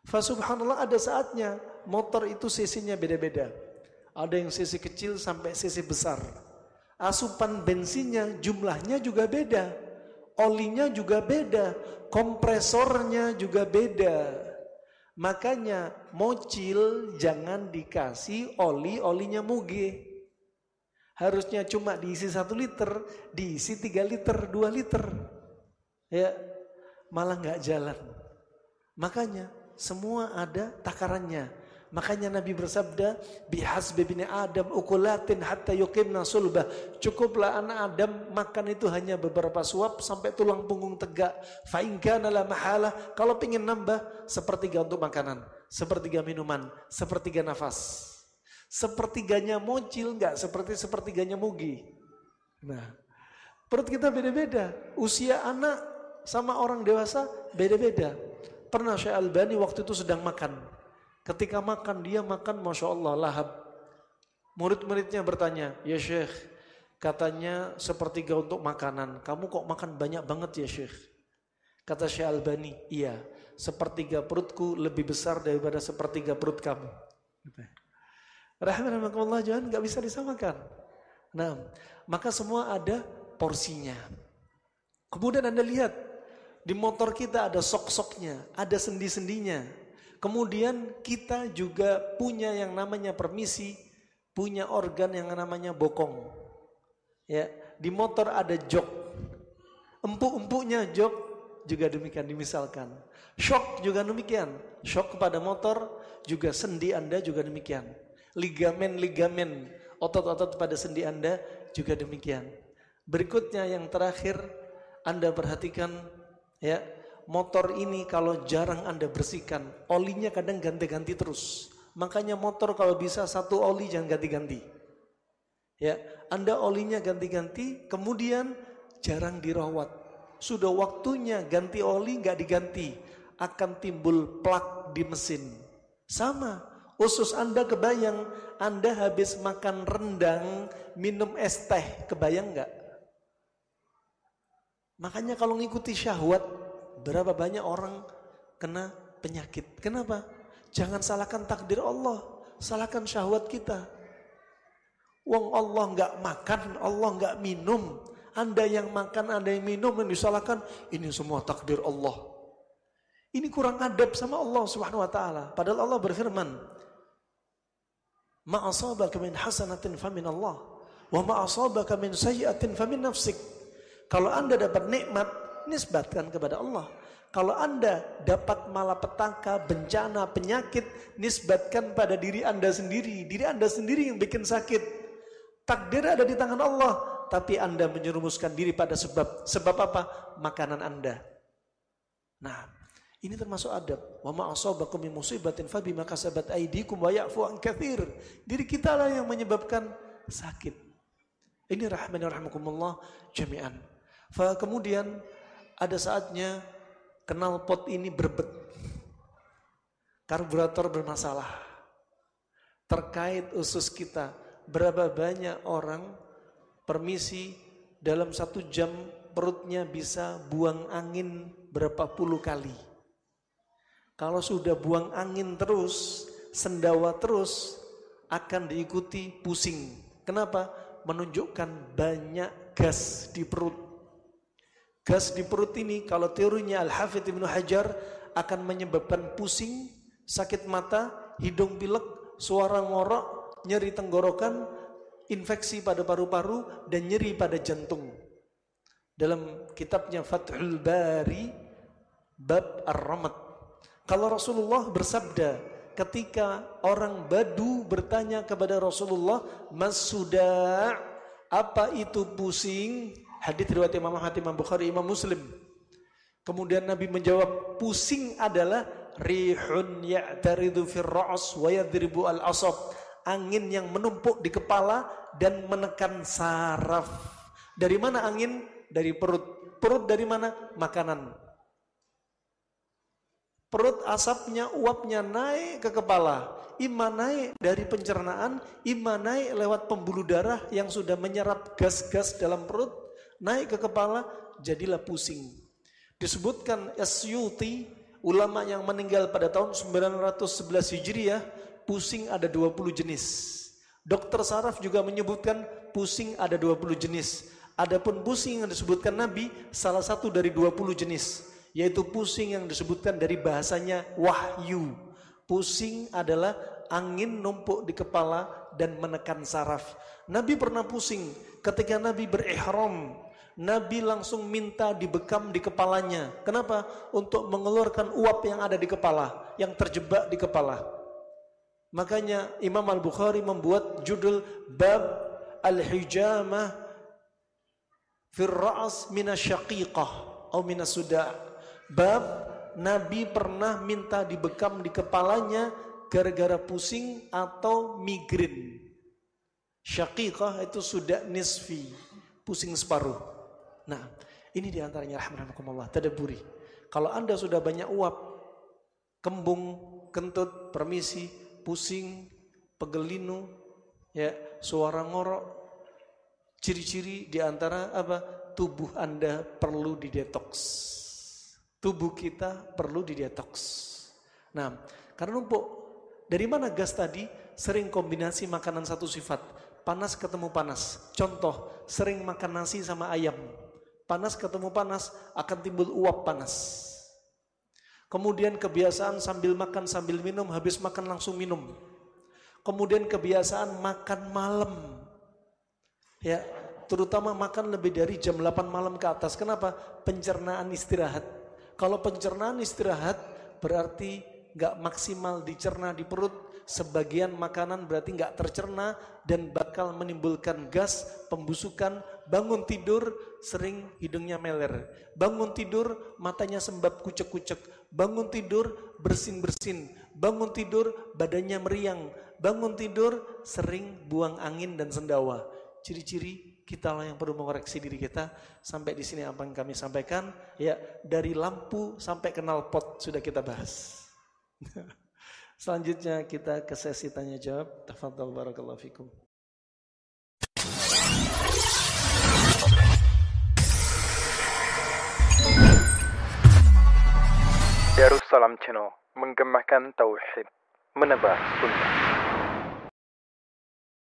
Fasubhanallah, ada saatnya motor itu cc-nya beda-beda. Ada yang cc kecil sampai cc besar. Asupan bensinnya jumlahnya juga beda. Olinya juga beda. Kompresornya juga beda. Makanya mocil jangan dikasih olinya muge. Harusnya cuma diisi 1 liter, diisi 3 liter, 2 liter. Ya, malah nggak jalan. Makanya semua ada takarannya. Makanya Nabi bersabda, bihasbi bini Adam ukulatin hatta yuqimna sulbah. Cukuplah anak Adam makan itu hanya beberapa suap sampai tulang punggung tegak. Fa in kana la mahala, kalau pengin nambah, 1/3 untuk makanan, 1/3 minuman, 1/3 nafas. 1/3-nya mocil, enggak seperti 1/3-nya mugi. Nah, perut kita beda-beda. Usia anak sama orang dewasa beda-beda. Pernah Syekh Albani waktu itu sedang makan. Ketika makan, dia makan Masya Allah lahap. Murid-muridnya bertanya, ya Syekh, katanya 1/3 untuk makanan, kamu kok makan banyak banget ya Syekh? Kata Syekh Albani, iya, 1/3 perutku lebih besar daripada 1/3 perut kamu. Rahimahullah, jangan gak bisa disamakan. Nah, maka semua ada porsinya. Kemudian Anda lihat, di motor kita ada sok-soknya, ada sendi-sendinya. Kemudian kita juga punya yang namanya permisi, punya organ yang namanya bokong. Ya, di motor ada jok. Empuk-empuknya jok juga demikian dimisalkan. Shock juga demikian. Shock kepada motor juga sendi Anda juga demikian. Ligamen-ligamen, otot-otot pada sendi Anda juga demikian. Berikutnya yang terakhir Anda perhatikan, ya, motor ini kalau jarang Anda bersihkan, olinya kadang ganti-ganti terus. Makanya motor kalau bisa 1 oli jangan ganti-ganti. Ya, Anda olinya ganti-ganti, kemudian jarang dirawat. Sudah waktunya ganti oli nggak diganti, akan timbul plak di mesin. Sama, usus Anda kebayang, Anda habis makan rendang, minum es teh, kebayang nggak? Makanya kalau ngikuti syahwat, berapa banyak orang kena penyakit. Kenapa? Jangan salahkan takdir Allah, salahkan syahwat kita. Wong Allah nggak makan, Allah nggak minum. Anda yang makan, Anda yang minum, yang disalahkan, ini semua takdir Allah. Ini kurang adab sama Allah Subhanahu wa taala. Padahal Allah berfirman, "Ma asabaka min hasanatin famin Allah, wa ma asabaka min sayyi'atin famin nafsik." Kalau Anda dapat nikmat, nisbatkan kepada Allah. Kalau Anda dapat malapetaka, bencana, penyakit, nisbatkan pada diri Anda sendiri. Diri Anda sendiri yang bikin sakit. Takdir ada di tangan Allah, tapi Anda menyerumuskan diri pada sebab. Sebab apa? Makanan Anda. Nah, ini termasuk adab. Wa ma asabakum min musibatin fabima kasabat aydikum wa ya'fu an katsir. Diri kita lah yang menyebabkan sakit. Ini rahmani rahimakumullah jami'an. Kemudian ada saatnya knalpot ini berbet. Karburator bermasalah. Terkait usus kita, berapa banyak orang permisi dalam 1 jam perutnya bisa buang angin berapa puluh kali. Kalau sudah buang angin terus, sendawa terus, akan diikuti pusing. Kenapa? Menunjukkan banyak gas di perut. Gas di perut ini kalau teorinya Al-Hafidz Ibnu Hajar akan menyebabkan pusing, sakit mata, hidung pilek, suara ngorok, nyeri tenggorokan, infeksi pada paru-paru, dan nyeri pada jantung. Dalam kitabnya Fathul Bari bab Ar-Ramad, kalau Rasulullah bersabda ketika orang Badu bertanya kepada Rasulullah, "Mas suda', apa itu pusing?" Hadits riwayat Imam Ahmad, Imam Bukhari, Imam Muslim. Kemudian Nabi menjawab, pusing adalah rihun ya'taridu fir ra's wa yadribu al-asab. Angin yang menumpuk di kepala dan menekan saraf. Dari mana angin? Dari perut. Perut dari mana? Makanan. Perut asapnya, uapnya naik ke kepala. Ima naik dari pencernaan, ima naik lewat pembuluh darah yang sudah menyerap gas-gas dalam perut, naik ke kepala, jadilah pusing. Disebutkan Asyuti, ulama yang meninggal pada tahun 911 Hijriah, pusing ada 20 jenis. Dokter saraf juga menyebutkan pusing ada 20 jenis. Adapun pusing yang disebutkan Nabi salah satu dari 20 jenis, yaitu pusing yang disebutkan dari bahasanya wahyu. Pusing adalah angin numpuk di kepala dan menekan saraf. Nabi pernah pusing ketika Nabi berihram. Nabi langsung minta dibekam di kepalanya. Kenapa? Untuk mengeluarkan uap yang ada di kepala, yang terjebak di kepala. Makanya Imam Al-Bukhari membuat judul bab al-hijamah fir ra's minasyaqiqah atau minasuda'. Bab Nabi pernah minta dibekam di kepalanya gara-gara pusing atau migren. Syaqiqah itu sudah nisfi, pusing separuh. Nah, ini diantaranya rahmatullah, tadabburi. Kalau Anda sudah banyak uap, kembung, kentut, permisi, pusing, pegelinu, ya, suara ngorok, ciri-ciri diantara apa? Tubuh Anda perlu didetoks. Tubuh kita perlu didetoks. Nah, karena numpuk. Dari mana gas tadi? Sering kombinasi makanan satu sifat. Panas ketemu panas. Contoh, sering makan nasi sama ayam. Panas ketemu panas, akan timbul uap panas. Kemudian kebiasaan sambil makan sambil minum, habis makan langsung minum. Kemudian kebiasaan makan malam. Ya, terutama makan lebih dari jam 8 malam ke atas. Kenapa? Pencernaan istirahat. Kalau pencernaan istirahat berarti gak maksimal dicerna di perut. Sebagian makanan berarti gak tercerna dan bakal menimbulkan gas, pembusukan. Bangun tidur sering hidungnya meler. Bangun tidur matanya sembab kucek-kucek. Bangun tidur bersin-bersin. Bangun tidur badannya meriang. Bangun tidur sering buang angin dan sendawa. Ciri-ciri kita lah yang perlu mengoreksi diri kita. Sampai di sini apa yang kami sampaikan, ya, dari lampu sampai knalpot sudah kita bahas. Selanjutnya kita ke sesi tanya jawab. Tafadhal barakallahu fikum. Salam Channel, menggemakan tauhid, menebar sunnah.